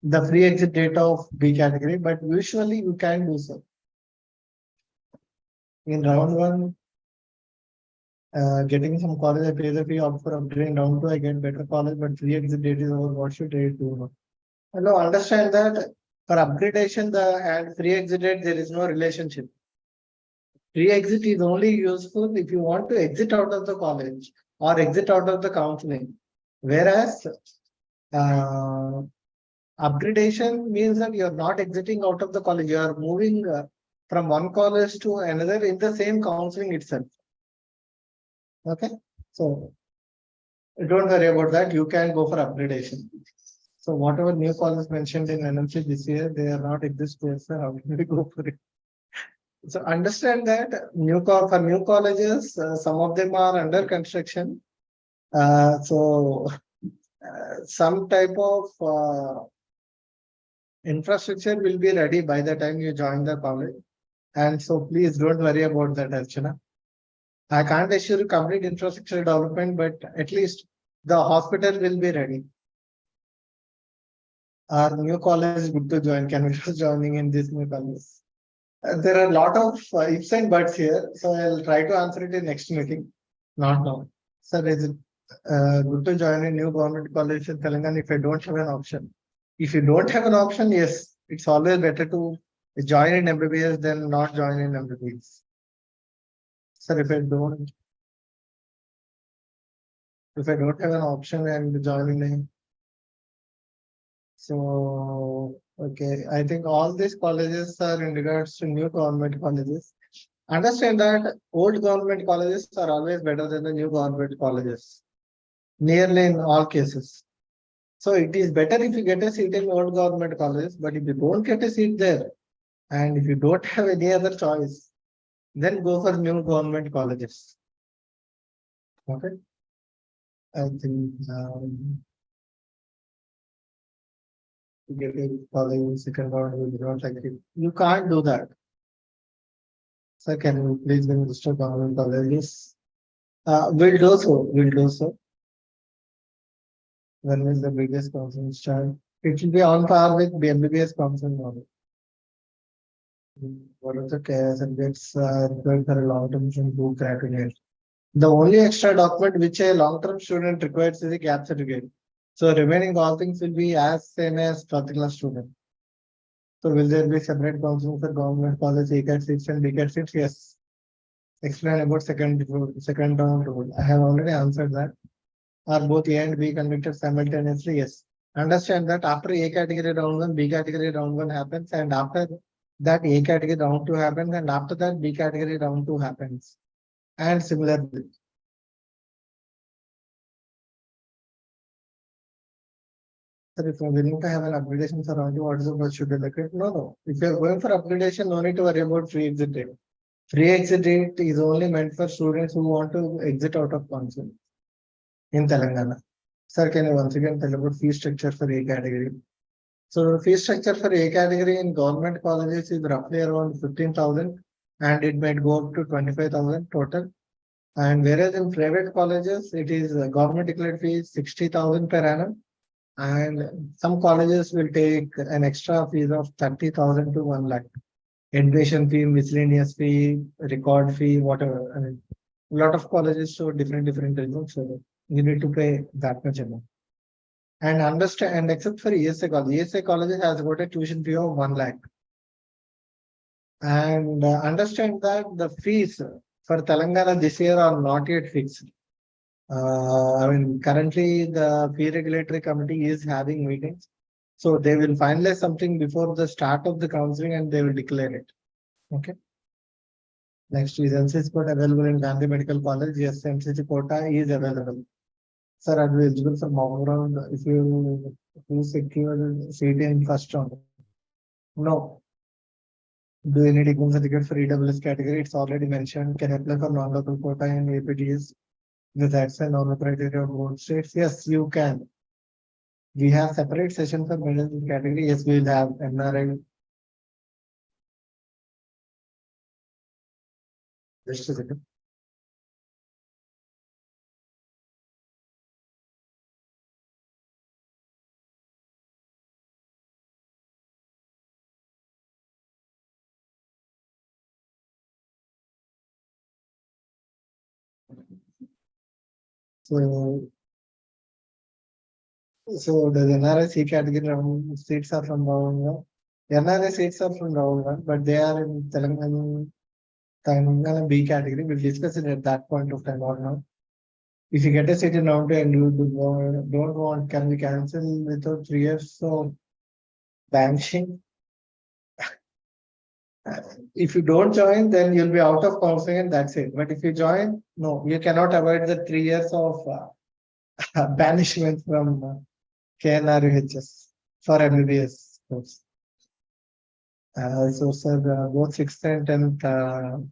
the free exit date of B category, but usually you can do so. In round 1, getting some college, I pay the fee opt for upgrading. Round 2, I get better college, but free exit date is over. What should I do? Hello, understand that for upgradation and free exit date, there is no relationship. Free exit is only useful if you want to exit out of the college or exit out of the counseling. Whereas upgradation means that you are not exiting out of the college, you are moving from one college to another in the same counseling itself. Okay, so don't worry about that. You can go for upgradation. So whatever new colleges mentioned in NMC this year, they are not existing. So how can we go for it? So understand that for new colleges, some of them are under construction. So some type of infrastructure will be ready by the time you join the college. And so please don't worry about that, Archana. I can't assure you complete infrastructure development, but at least the hospital will be ready. Our new college is good to join. Can we just joining in this new college? There are a lot of ifs and buts here, so I'll try to answer it in next meeting. Not now. Sir, is it good to join a new government college in Telangana if I don't have an option? If you don't have an option, yes, it's always better to join in MBBS than not join in MBBS. Sir, if I don't have an option and join in, so okay, I think all these colleges are in regards to new government colleges. Understand that old government colleges are always better than the new government colleges, nearly in all cases. So it is better if you get a seat in old government colleges, but if you don't get a seat there, and if you don't have any other choice, then go for new government colleges. Okay. I think get a college in second round will not like it. You can't do that. Sir, can you please register government colleges? We'll do so. We'll do so. When is the biggest counseling start? It will be on par with MBBS counseling model. What are the care subjects required for a long-term student who graduate? The only extra document which a long-term student requires is a gap certificate. So remaining all things will be as same as 12th class student. So will there be separate counseling for government college A Cat seats and B Cat seats? Yes. Explain about second round rule. I have already answered that. Are both A and B conducted simultaneously? Yes. Understand that after A category round one, B category round one happens, and after that A category round two happens, and after that B category round two happens. And similarly. Sir, if you're willing to have an upgradation surround you, what is the procedure like it? No, no. If you're going for upgradation, no need to worry about free exit date. Free exit date is only meant for students who want to exit out of council in Telangana. Sir, can you once again tell about fee structure for A category? So the fee structure for A category in government colleges is roughly around 15,000 and it might go up to 25,000 total. And whereas in private colleges, it is government declared fee is 60,000 per annum. And some colleges will take an extra fees of 30,000 to 1 lakh. Admission fee, miscellaneous fee, record fee, whatever. I mean, a lot of colleges show different results. So you need to pay that much amount. And understand, and except for ESA college, ESA college has got a tuition fee of 1 lakh. And understand that the fees for Telangana this year are not yet fixed. I mean, currently the fee regulatory committee is having meetings. So they will finalize something before the start of the counseling and they will declare it. Okay. Next is NCC quota available in Gandhi Medical College. Yes, NCC quota is available. Sir, are you eligible for mock round if you secure seat in first round? No. Do you need exam certificate for EWS category? It's already mentioned. Can apply for non-local quota in APTS with access and normal criteria of both states? Yes, you can. We have separate session for middle category. Yes, we will have NRI. Just a second. So, so the NRI category round seats are from round one. NRI seats are from round one, but they are in Telangana B category. We'll discuss it at that point of time or not. If you get a seat in round two and you don't want, can we cancel without 3 years? So banishing. If you don't join, then you'll be out of counseling and that's it. But if you join, no, you cannot avoid the 3 years of banishment from KNRUHS for MBBS course. So, sir, both 6th and 10th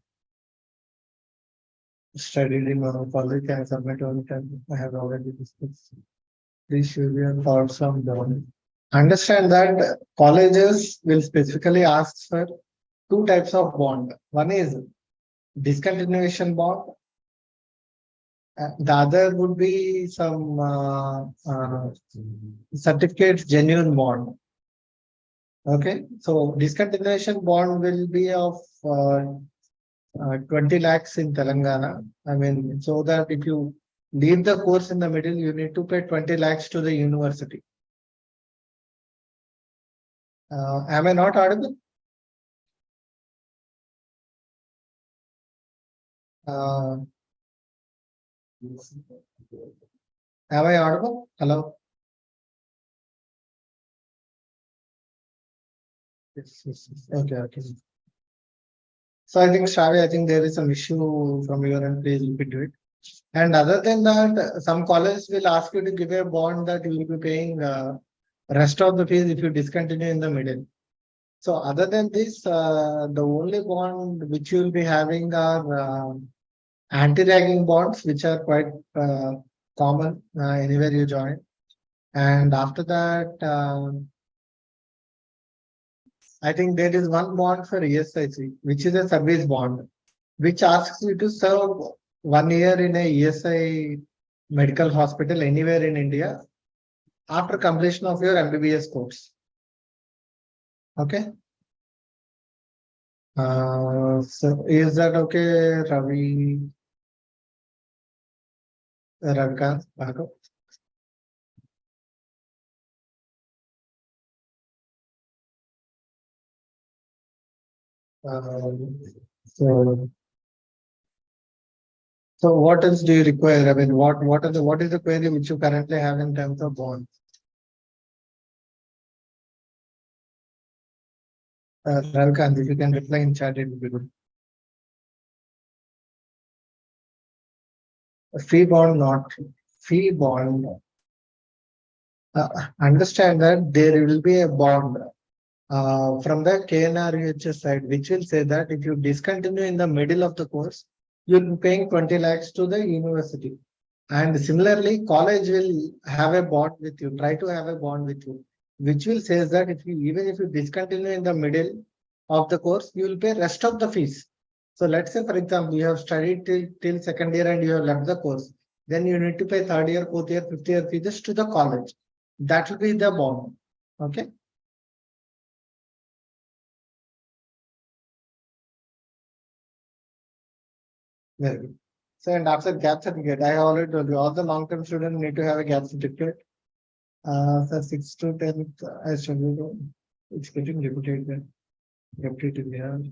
studied in one college and submit on time. I have already discussed. This should be your thoughts on the understand that colleges will specifically ask for two types of bond. One is discontinuation bond. The other would be some certificate genuine bond. Okay, so discontinuation bond will be of 20 lakhs in Telangana. I mean, so that if you leave the course in the middle, you need to pay 20 lakhs to the university. Am I not audible? Am I audible? Hello? Yes. Okay, okay. So I think, Shravi, I think there is some issue from your end. Please look into it. And other than that, some colleges will ask you to give a bond that you will be paying rest of the fees if you discontinue in the middle. So other than this, the only bond which you will be having are anti-ragging bonds, which are quite common anywhere you join. And after that, I think there is one bond for ESIC, which is a service bond, which asks you to serve 1 year in a ESI medical hospital anywhere in India after completion of your MBBS course. Okay. So is that okay, Ravikant? Um, so, so what else do you require? I mean, what is the query which you currently have in terms of bond? Ravkant, if you can reply in chat, it would be good. A fee bond, not fee bond. Understand that there will be a bond from the KNRHS side, which will say that if you discontinue in the middle of the course, you'll be paying 20 lakhs to the university. And similarly, college will have a bond with you, try to have a bond with you, which will says that if you even if you discontinue in the middle of the course, you will pay rest of the fees. So let's say, for example, you have studied till second year and you have left the course, then you need to pay third year, fourth year, fifth year fees to the college. That will be the bond. Okay. Very good. So, and after gap certificate, I already told you all the long-term students need to have a gap certificate. So 6 to 10, I should know. It's getting repeated here.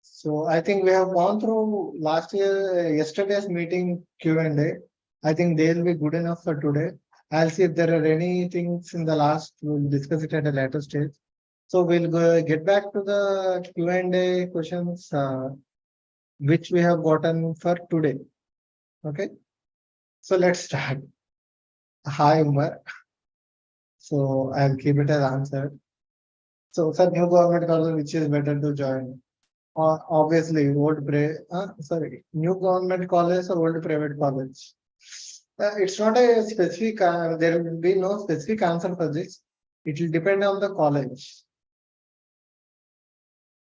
So I think we have gone through last year, yesterday's meeting Q&A. I think they'll be good enough for today. I'll see if there are any things in the last. We'll discuss it at a later stage. So we'll go get back to the Q&A questions which we have gotten for today. Okay. So let's start. Hi, Umar. So I'll keep it as answer. So, sir, new government college, which is better to join? Obviously, new government college or old private college? It's not a specific, there will be no specific answer for this. It will depend on the college.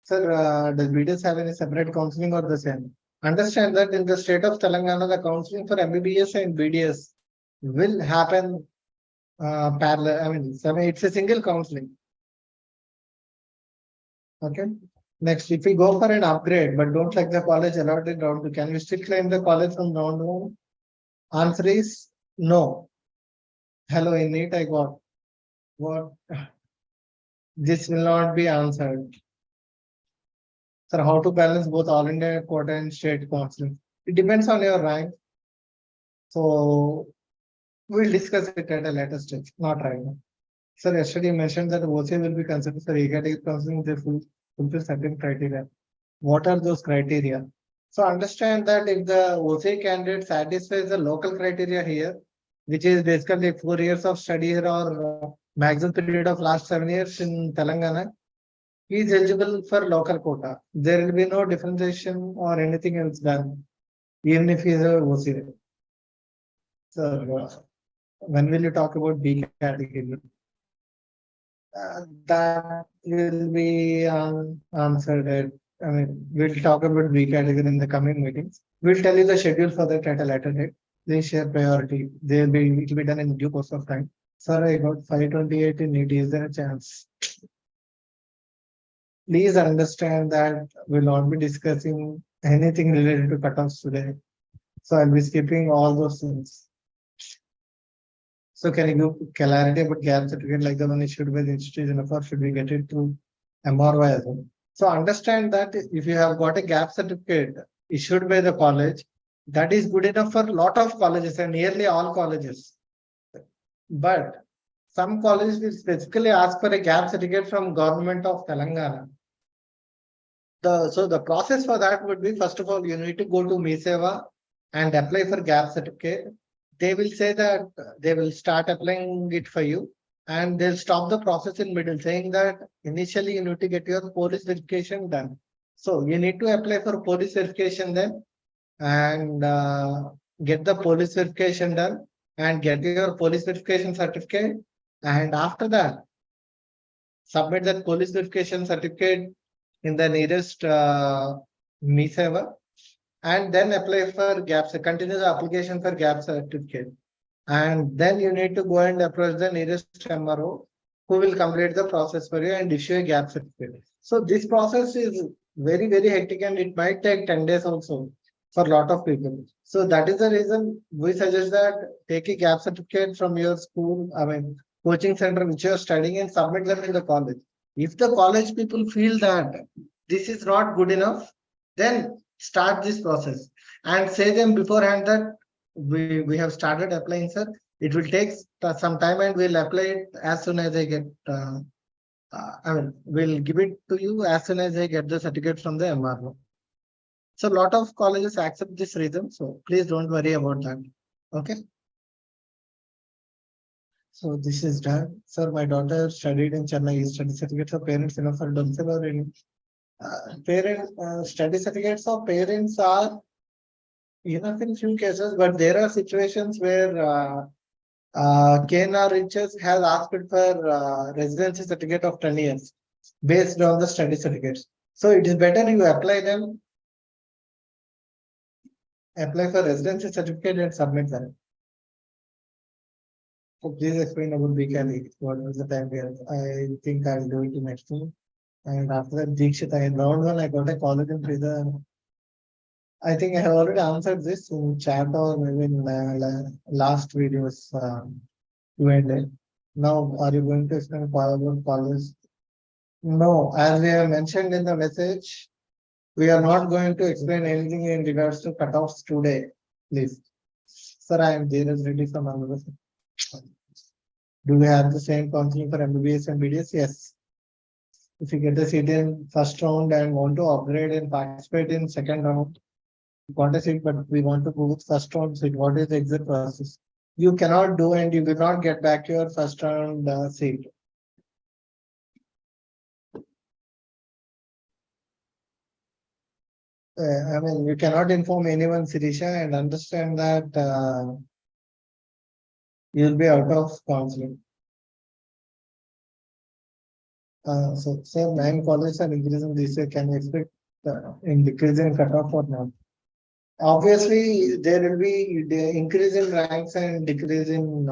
Sir, does BDS have any separate counseling or the same? Understand that in the state of Telangana, the counseling for MBBS and BDS will happen parallel. I mean, it's a single counseling. Okay. Next, if we go for an upgrade but don't like the college allotted round two, can we still claim the college from round one? Answer is no. Hello, in it I got what? This will not be answered. Sir, how to balance both all India quota and state counseling? It depends on your rank. So we'll discuss it at a later stage, not right now. Sir, yesterday you mentioned that OCA will be considered for A category counseling, they fulfill certain criteria. What are those criteria? So understand that if the OCA candidate satisfies the local criteria here, which is basically 4 years of study here or maximum period of last 7 years in Telangana, he is eligible for local quota. There will be no differentiation or anything else done, even if he is a OCA. So when will you talk about B category? That will be answered at, I mean, we'll talk about B category in the coming meetings. We'll tell you the schedule for that at a later date. Please share priority. It will be done in due course of time. Sir, I got 528 in it. Is there a chance? Please understand that we'll not be discussing anything related to cutoffs today. So I'll be skipping all those things. So can you give clarity about gap certificate like the one issued by the institution, or should we get it through MRY as well? So understand that if you have got a gap certificate issued by the college, that is good enough for a lot of colleges and nearly all colleges. But some colleges will specifically ask for a gap certificate from government of Telangana. So the process for that would be, first of all, you need to go to MISEVA and apply for gap certificate. They will say that they will start applying it for you and they'll stop the process in middle, saying that initially you need to get your police verification done. So you need to apply for police verification then and get the police verification done and get your police verification certificate. And after that, submit that police verification certificate in the nearest MISEVA and then apply for gaps, continue the application for gap certificate. And then you need to go and approach the nearest MRO who will complete the process for you and issue a gap certificate. So this process is very, very hectic and it might take 10 days also for a lot of people. So that is the reason we suggest that take a gap certificate from your school, I mean, coaching center which you are studying and submit them in the college. If the college people feel that this is not good enough, then start this process and say them beforehand that we have started applying, sir. It will take some time and we'll apply it as soon as I get. I mean, we'll give it to you as soon as I get the certificate from the MRO. So a lot of colleges accept this reason. So please don't worry about that. Okay. So this is done. Sir, my daughter studied in Chennai. Is study certificates of parents enough for domicile or any parent study certificates of parents are enough in few cases, but there are situations where KNR Riches has asked for residency certificate of 10 years based on the study certificates. So it is better you apply them, apply for residency certificate and submit them. So please explain about BCAD. What was the time here? I think I'll do it next week. And after that, Dikshit, I round one, I got a college in prison. I think I have already answered this in chat or maybe in last videos Q&A. Now, are you going to explain about college? No, as we have mentioned in the message, we are not going to explain anything in regards to cutoffs today. Please. Sir, I am Dheeraj Reddy from MBBS. Do we have the same counseling for MBBS and BDS? Yes. If you get a seat in first round and want to upgrade and participate in second round, got a seat, but we want to go with first round seat. What is the exit process? You cannot do and you will not get back your first round seat. I mean, you cannot inform anyone, Sirisha, and understand that you'll be out of counseling. So, sir, 9 colleges are increasing this year. Can you expect in decreasing cutoff or not? Obviously, there will be the increase in ranks and decrease in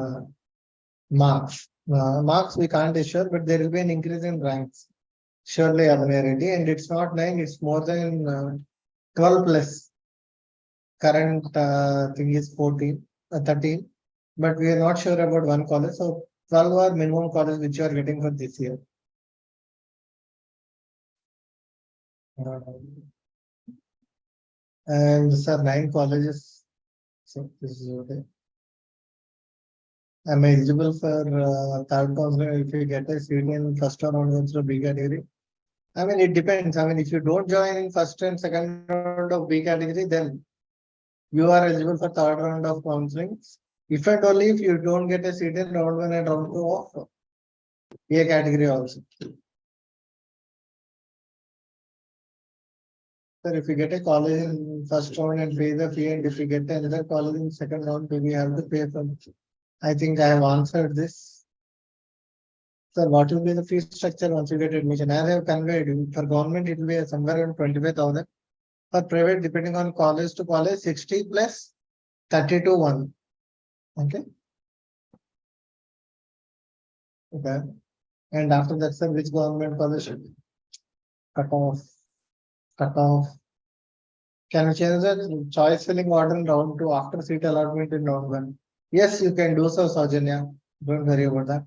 marks. Marks we can't assure, but there will be an increase in ranks. Surely, Abhinay, and it's not 9, it's more than 12 plus. Current thing is 14, 13, but we are not sure about one college. So 12 are minimum college which you are getting for this year. And sir, 9 colleges. So this is okay. Am I eligible for third counseling if you get a seat in first or onwards of B category? I mean, it depends. I mean, if you don't join in first and second round of B category, then you are eligible for third round of counseling. If and only if you don't get a seat in round 1 and round 2 of A category also. Sir, if you get a college in first round and pay the fee, and if you get another college in second round, do we have to pay for? I think I have answered this. Sir, what will be the fee structure once you get admission? As I have conveyed, for government, it will be somewhere around 25,000. For private, depending on college to college, 60 plus 30 to 1. Okay. Okay. And after that, sir, which government college should cut off? Cut off. Can you change the choice filling order in round 2 after seat allotment in round 1? Yes, you can do so, Saujanya. Don't worry about that.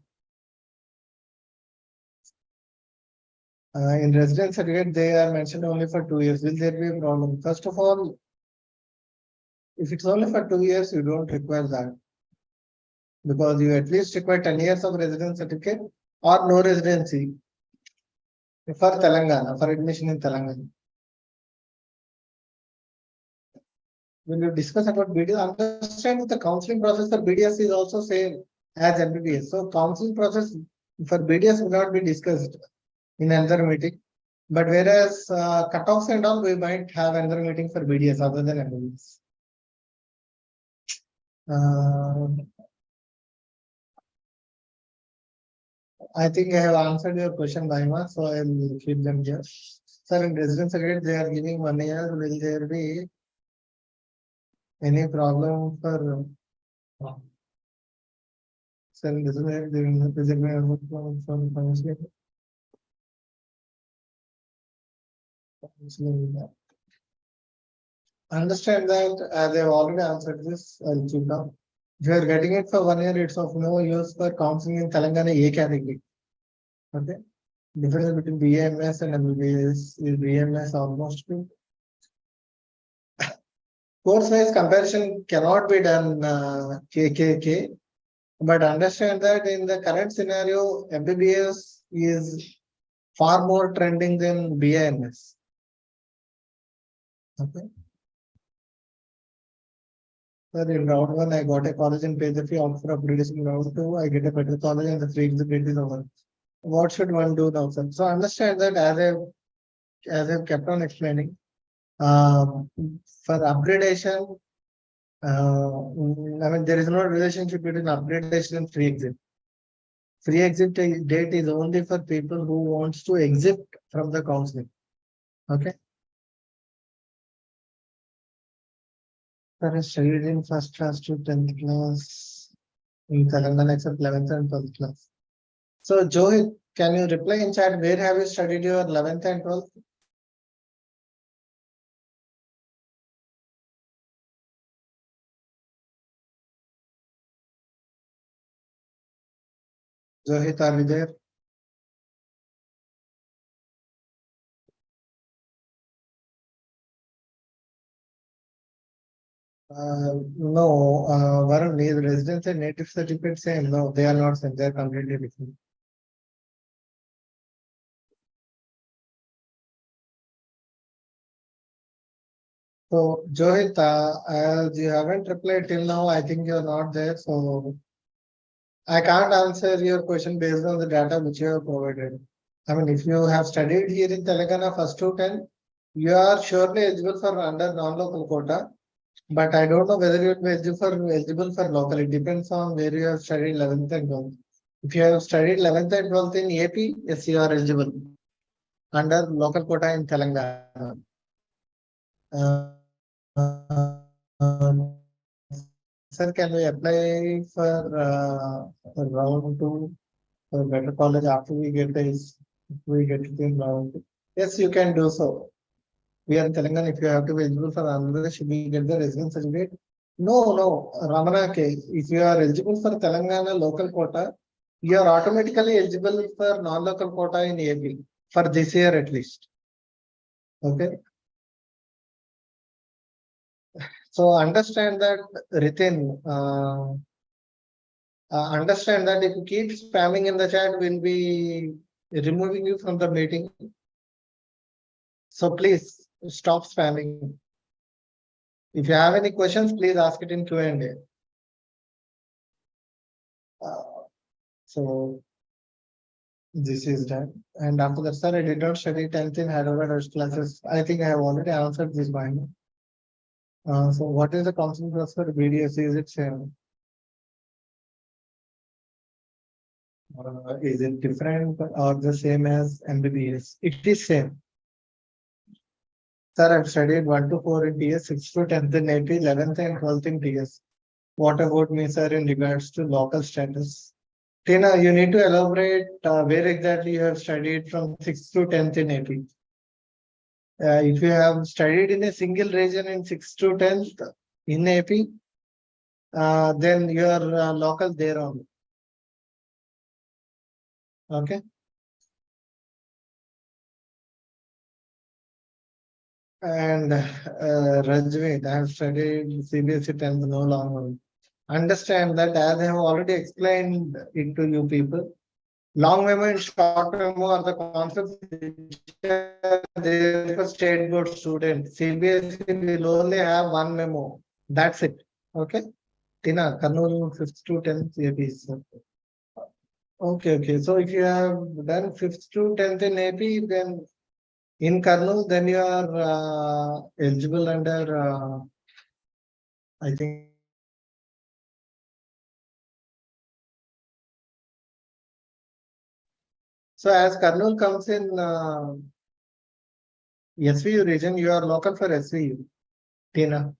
In residence certificate, they are mentioned only for 2 years. Will there be a problem? First of all, if it's only for 2 years, you don't require that. Because you at least require 10 years of residence certificate or no residency for Telangana, for admission in Telangana. When you discuss about BDS, understand that the counseling process for BDS is also same as MBBS. So counseling process for BDS will not be discussed in another meeting. But whereas cutoffs and all, we might have another meeting for BDS other than MBBS. I think I have answered your question, Mahima, so I will keep them here. Sir, in residence certificate, they are giving 1 year. Will there be any problem for sir, in residence understand that as I have already answered this, I'll keep down. If you are getting it for 1 year, it's of no use for counseling in Telangana A category. Okay. Difference between BAMS and MBBS is BMS almost course-wise comparison cannot be done KKK, but understand that in the current scenario, MBBS is far more trending than BAMS. Okay. So in round one, I got a college in pay the fee. After upgrading round two, I get a better college and the free exit is over. What should one do now, sir? So understand that as I've kept on explaining, for upgradation, I mean, there is no relationship between upgradation and free exit. Free exit date is only for people who wants to exit from the counseling. Okay. I studied in first class to 10th class in Telangana except 11th and 12th class. So Johit, can you reply in chat where have you studied your 11th and 12th? Johit, are you there? No, Varun, is residence and native certificate same? No, they are not same. They are completely different. So, Johit, as you haven't replied till now, I think you're not there. So, I can't answer your question based on the data which you have provided. I mean, if you have studied here in Telangana first to 10, you are surely eligible for under non-local quota. But I don't know whether you will be eligible for local. It depends on where you have studied 11th and 12th. If you have studied 11th and 12th in AP, yes, you are eligible under local quota in Telangana. Uh, Sir, can we apply for round two for better college after we get it in round two? Yes, you can do so. We are in Telangana. If you have to be eligible for Andhra Pradesh, should we get the residence certificate? No, no, Ramana K. If you are eligible for Telangana local quota, you are automatically eligible for non-local quota in AP for this year at least. Okay. So understand that, Ritin, understand that if you keep spamming in the chat, we'll be removing you from the meeting. So please stop spamming. If you have any questions, please ask it in Q&A. So this is done. And after that, sir, I did not study 10th in Hyderabad classes. I think I have already answered this by now. So what is the counseling process for BDS? Is it same? Is it different or the same as MBBS? It is same. Sir, I've studied 1 to 4 in TS, 6 to 10th in AP, 11th and 12th in TS. What about me, sir, in regards to local status? Tina, you need to elaborate where exactly you have studied from 6th to 10th in AP. If you have studied in a single region in 6th to 10th in AP, then you are local there only. Okay. And Rajveet, I have studied CBSE 10th no longer. Understand that as I have already explained it to you people, long memo and short memo are the concepts which are there for state board students. CBSE will only have one memo. That's it. Okay. Tina, Kannur 5th to 10th AP. Okay, okay. So if you have done 5th to 10th in AP, then in Kannur, then you are eligible under, I think. So as Kannur comes in SVU region, you are local for SVU. Tina.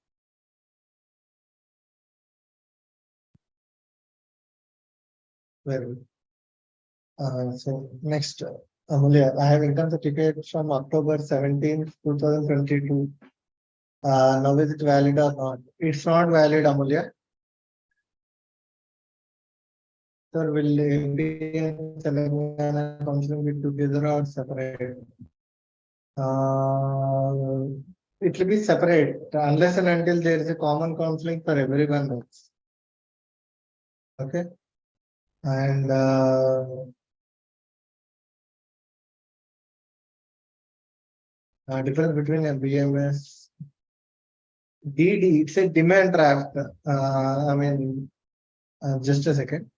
Very good. So next, Amulya, I have income certificate from October 17, 2022. Now is it valid or not? It's not valid, Amulya. Sir, will AP and Telangana counseling be together or separate? It will be separate unless and until there is a common counseling for everyone else. Okay. And difference between a BMS DD, it's a demand draft. Just a second.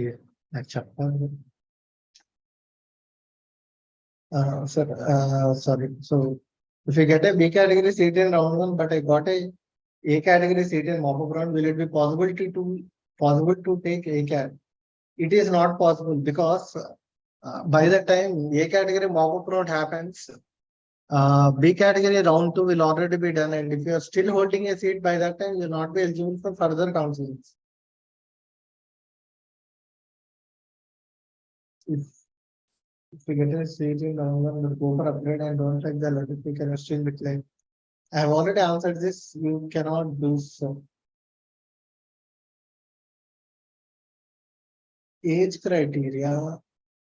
Yeah, sir, sorry. So if you get a B category seat in round one, but I got A category seat in mop-up round, will it be possible to take A cat? It is not possible because by the time A category mop-up round happens, B category round two will already be done, and if you are still holding a seat by that time, you will not be eligible for further counseling. If if we get a seat in round one, we'll go for upgrade and don't like the logic, we can still decline. I have already answered this. You cannot do so. Age criteria.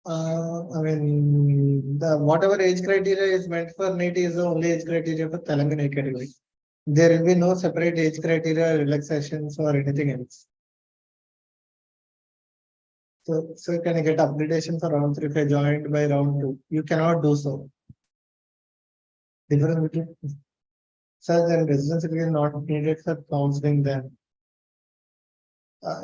The whatever age criteria is meant for NEET is the only age criteria for Telangana category. There will be no separate age criteria, relaxations, or anything else. So can I get upgradation for round three if I joined by round two? You cannot do so. Difference between such and residence is not needed for counseling then.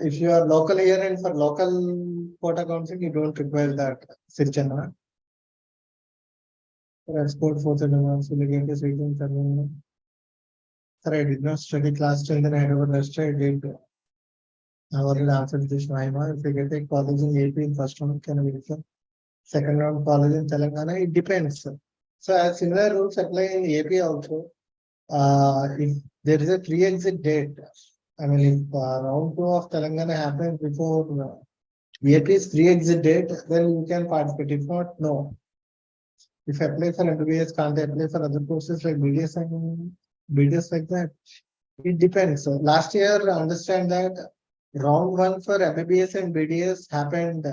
If you are local here and for local quota counseling, you don't require that. Sirchana. For export force advance, legacy season, sir, I did not study class 10, then I never rested. I did. I already answered this. Mahima. If you get a college in AP in first round, can I get second round college in Telangana? It depends. So as similar rules apply in AP also. If there is a pre-exit date, if round two of Telangana happens before AP's pre-exit date, then you can participate. If not, no. If I apply for MBBS, can't I apply for other courses like BDS and BDS like that? It depends. So last year, understand that round one for MBBS and BDS happened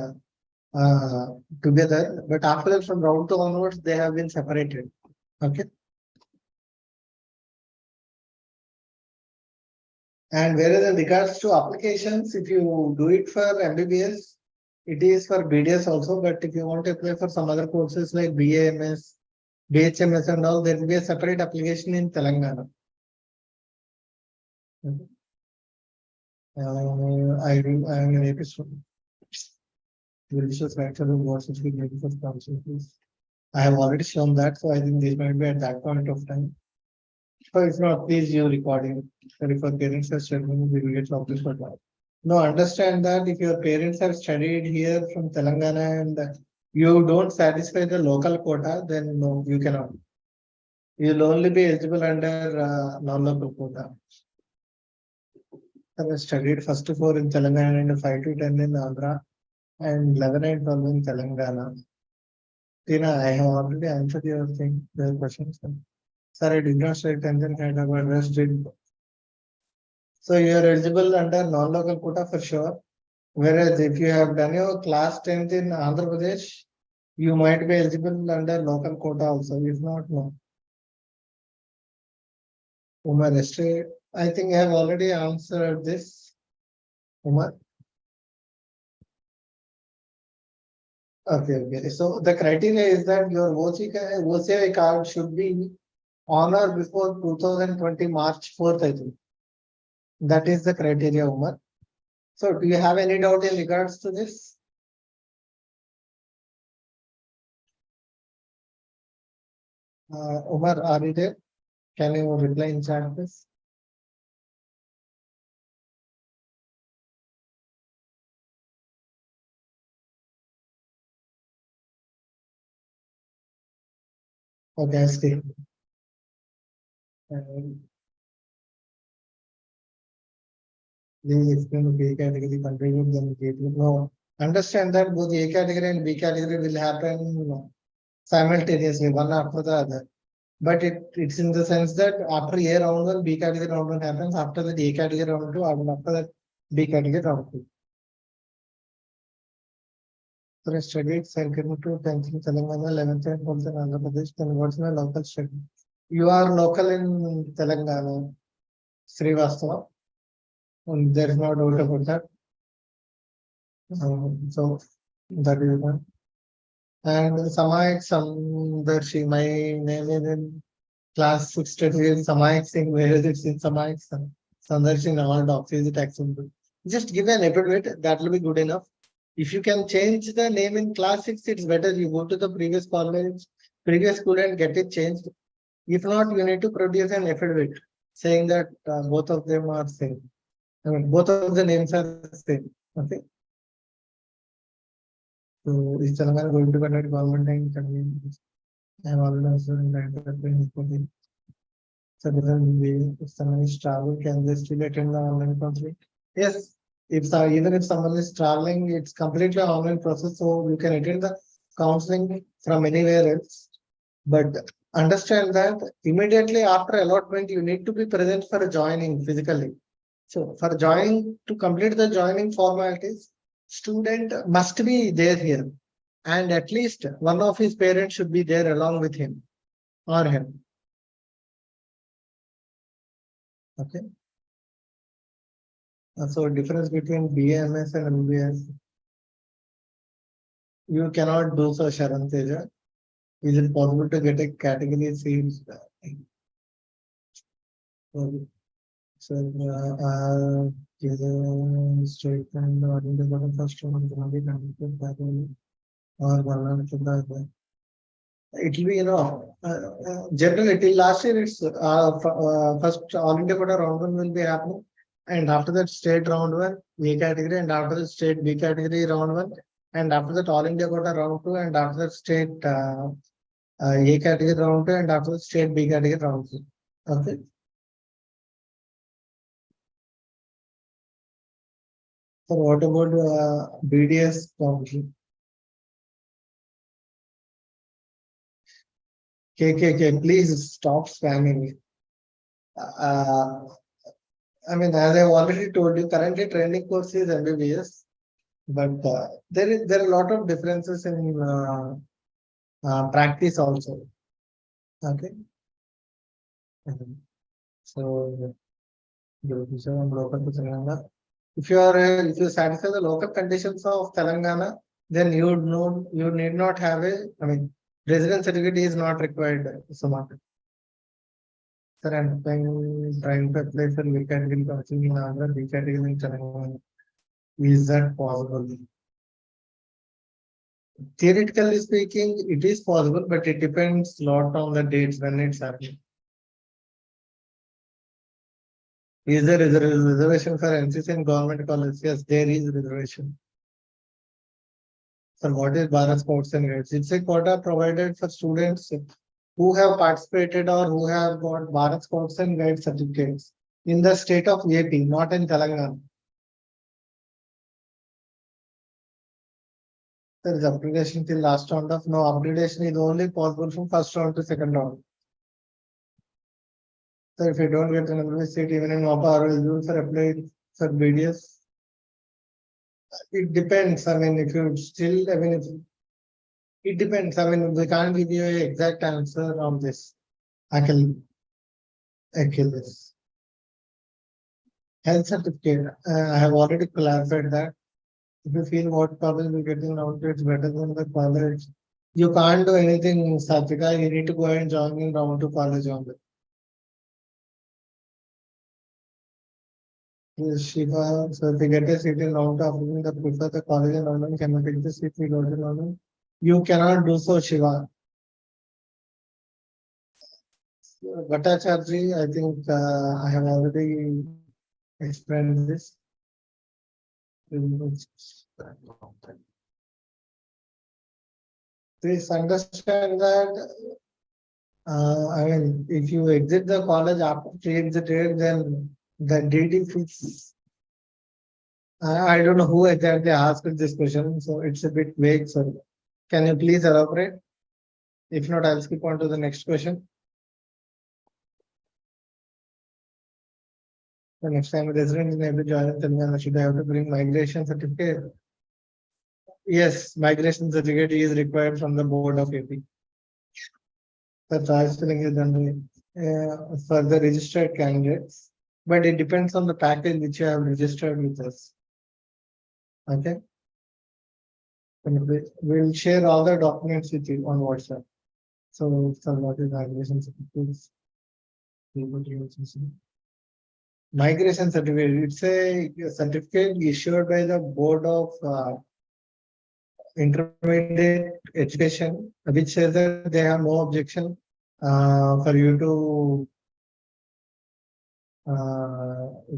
together, but after that, from round two onwards, they have been separated. Okay. And whereas in regards to applications, if you do it for MBBS, it is for BDS also. But if you want to apply for some other courses like BAMS, BHMS and all, there will be a separate application in Telangana. I am an episode. Delicious factor of what should be made for please. I have already shown that, so I think this might be at that point of time. So if not, please you recording. Sorry for parents are struggling, we will get published for that. No, understand that if your parents have studied here from Telangana and you don't satisfy the local quota, then no, you cannot. You'll only be eligible under non-local quota. I studied first 4 in Telangana and 5 to 10 in Andhra. and 11 and 12 in Telangana. Tina, I have already answered your thing, your questions. Sir, I did not say 10th and Hyderabad, rest did. So you are eligible under non-local quota for sure. Whereas if you have done your class 10th in Andhra Pradesh, you might be eligible under local quota also. If not, no. Umar, yesterday, I think I have already answered this. Umar. Okay, okay. So the criteria is that your OCI card should be on or before 2020 March 4th, I think. That is the criteria, Umar. So do you have any doubt in regards to this? Umar, are you there? Can you reply in chat, please? Okay, I see. Please explain the B category contribute then no. Understand that both A category and B category will happen simultaneously, one after the other. But it's in the sense that after A round one, B category round one happens, after that A category round two, and after that B category round two. So I studied Sankirtan to 10th in Telangana, 11th and 12th in Andhra Pradesh, then what's my local study? You are local in Telangana, Srivastava, and there is no doubt about that. So that is one. And Samayak Samdarshi, my name is in class 6 study in Samayak Singh, where is it in Samayak Samdarshi in all docs, is it acceptable? Just give an epithet, that will be good enough. If you can change the name in class 6, it's better. You go to the previous college, previous school and get it changed. If not, you need to produce an affidavit saying that both of them are same. I mean, both of the names are same. Okay. So is Telangana going to conduct government and convenience? I have already answered in that. So if someone is traveling, can they still attend the online counseling? Yes. Even if someone is traveling, it's completely online process, so you can attend the counseling from anywhere else. But understand that immediately after allotment, you need to be present for joining physically. So for joining, to complete the joining formalities, student must be there here. And at least one of his parents should be there along with him or him. Okay. So difference between BMS and MBBS, you cannot do so, Sharon Teja. Is it possible to get a category C? So, straight and the first one or one it will be, generally till last year, it's first all India quota round one will be happening, and after that state round one A category, and after that state B category round one, and after that all India quota round two, and after that state A category round two, and after that state B category round two. Okay. So what about BDS counseling? KKK, please stop spamming. Uh, I mean, as I've already told you, currently trending course is MBBS, but there are a lot of differences in practice also. Okay. So, local to Telangana. If you satisfy the local conditions of Telangana, then you need not have I mean, residence certificate is not required. Sumant. Sir, I'm trying to apply for B category coaching in Andhra, B category in Telangana. Is that possible? Theoretically speaking, it is possible, but it depends a lot on the dates when it's happening. Is there a reservation for NCC in government college? Yes, there is reservation. So what is Bharat Sports and Guides? It's a quota provided for students who have participated or who have got Bharat Sports and Guides certificates in the state of AP, not in Telangana. There is application till last round of no upgradation is only possible from first round to second round. So if you don't get an MBBS seat even in MOPA or eligible for apply for BDS, it depends. I mean, if you still, I mean, if it depends. I mean, we can't give you an exact answer on this. Akhil, Achilles. Health certificate. I have already clarified that. If you feel what college will get in out, it's better than the college. You can't do anything, Satvika. You need to go and join in round to college only. Yes, Shiva, so if you get a seat in round after the prefer the college in London, cannot take the seat we got in London. You cannot do so, Shiva. Bhattacharjee, I think I have already explained this. Please understand that I mean, if you exit the college after pre-exit rate, then the DD fees. I don't know who exactly asked this question, so it's a bit vague. So, can you please elaborate? If not, I'll skip on to the next question. The next time a resident in every join Telangana should have to bring migration certificate. Yes, migration certificate is required from the board of AP. The counseling is done for the registered candidates, but it depends on the package which you have registered with us. Okay. We'll share all the documents with you on WhatsApp. So, what is migration certificates? Migration certificate. It's a certificate issued by the Board of Intermediate Education, which says that they have no objection for you to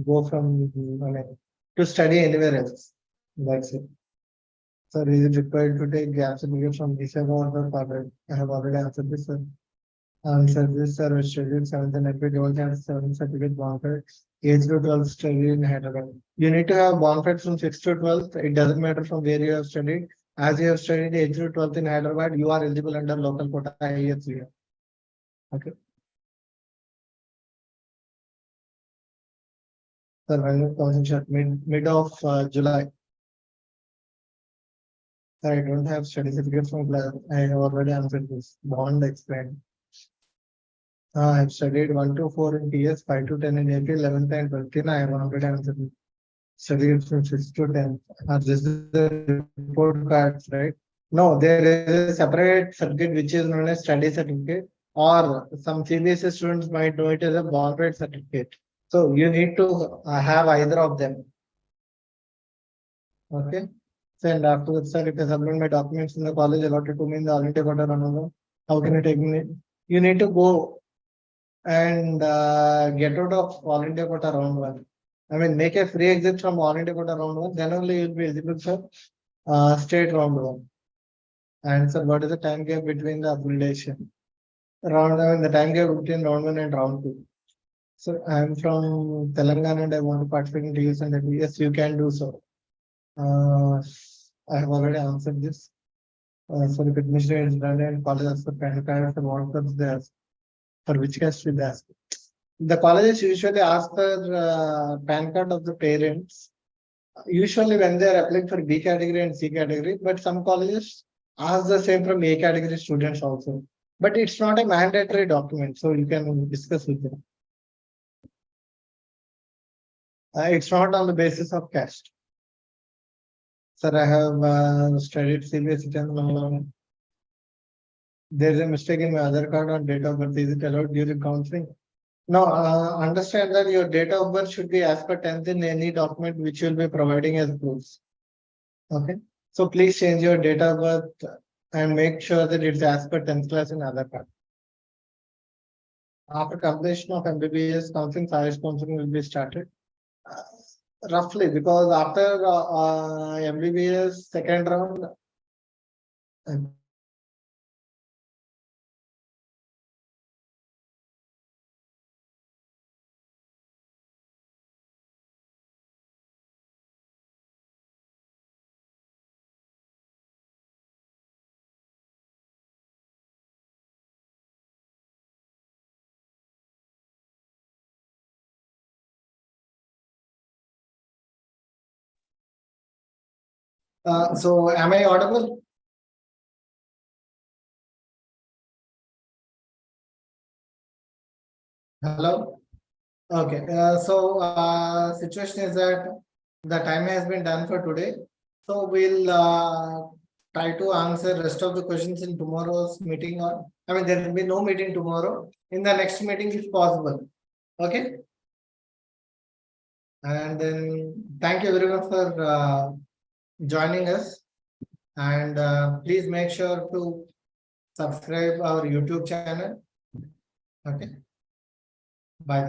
go from I mean, to study anywhere else. That's it. So is it required to take gap certificate from this or the private? I have already answered this. Answer this sir, schedule 7th and April don't have 7 certificate bonfire. Age to 12 study in Hyderabad. You need to have bonfire from 6 to 12. It doesn't matter from where you have studied. As you have studied age to 12th in Hyderabad, you are eligible under local quota IES. Okay. Sir, when you consent mid of July. Sir, I don't have study certificates from class. I have already answered this. Bond explained. I have studied 1 to 4 in PS, 5 to 10 in AP, 11th and 12th. I have already answered. Studied from 6 to 10. This is the report cards, right? No, there is a separate certificate which is known as study certificate, or some CBSE students might know it as a bond rate certificate. So you need to have either of them. Okay. So, and afterwards, sir, if I submit my documents in the college allotted to me in the all India quota run, how can I take me? You need to go and get out of all India quota round one. I mean, make a free exit from all India quota round one, then only you'll be eligible for state round one. And so, what is the time gap between the upgradation? Round, I mean, the time gap between round one and round two. So, I'm from Telangana and I want to participate in TUs and yes, you can do so. I have already answered this. So, if admission is done and colleges for kind of what comes there, for which caste will ask? The colleges usually ask for PAN card of the parents. Usually when they are applying for B category and C category, but some colleges ask the same from A category students also. But it's not a mandatory document, so you can discuss with them. It's not on the basis of caste. Sir, I have studied CBSE and there is a mistake in my Aadhaar card on date of birth. Is it allowed during counseling? No, understand that your date of birth should be as per 10th in any document which you will be providing as proofs. Okay. So please change your date of birth and make sure that it's as per 10th class in Aadhaar card. After completion of MBBS counseling, science counseling will be started. Roughly, because after MBBS second round, So am I audible? Hello? Okay, situation is that the time has been done for today. So we'll try to answer rest of the questions in tomorrow's meeting, or I mean there will be no meeting tomorrow. In the next meeting if possible. Okay. And then thank you very much for joining us. And please make sure to subscribe our YouTube channel. Okay. Bye.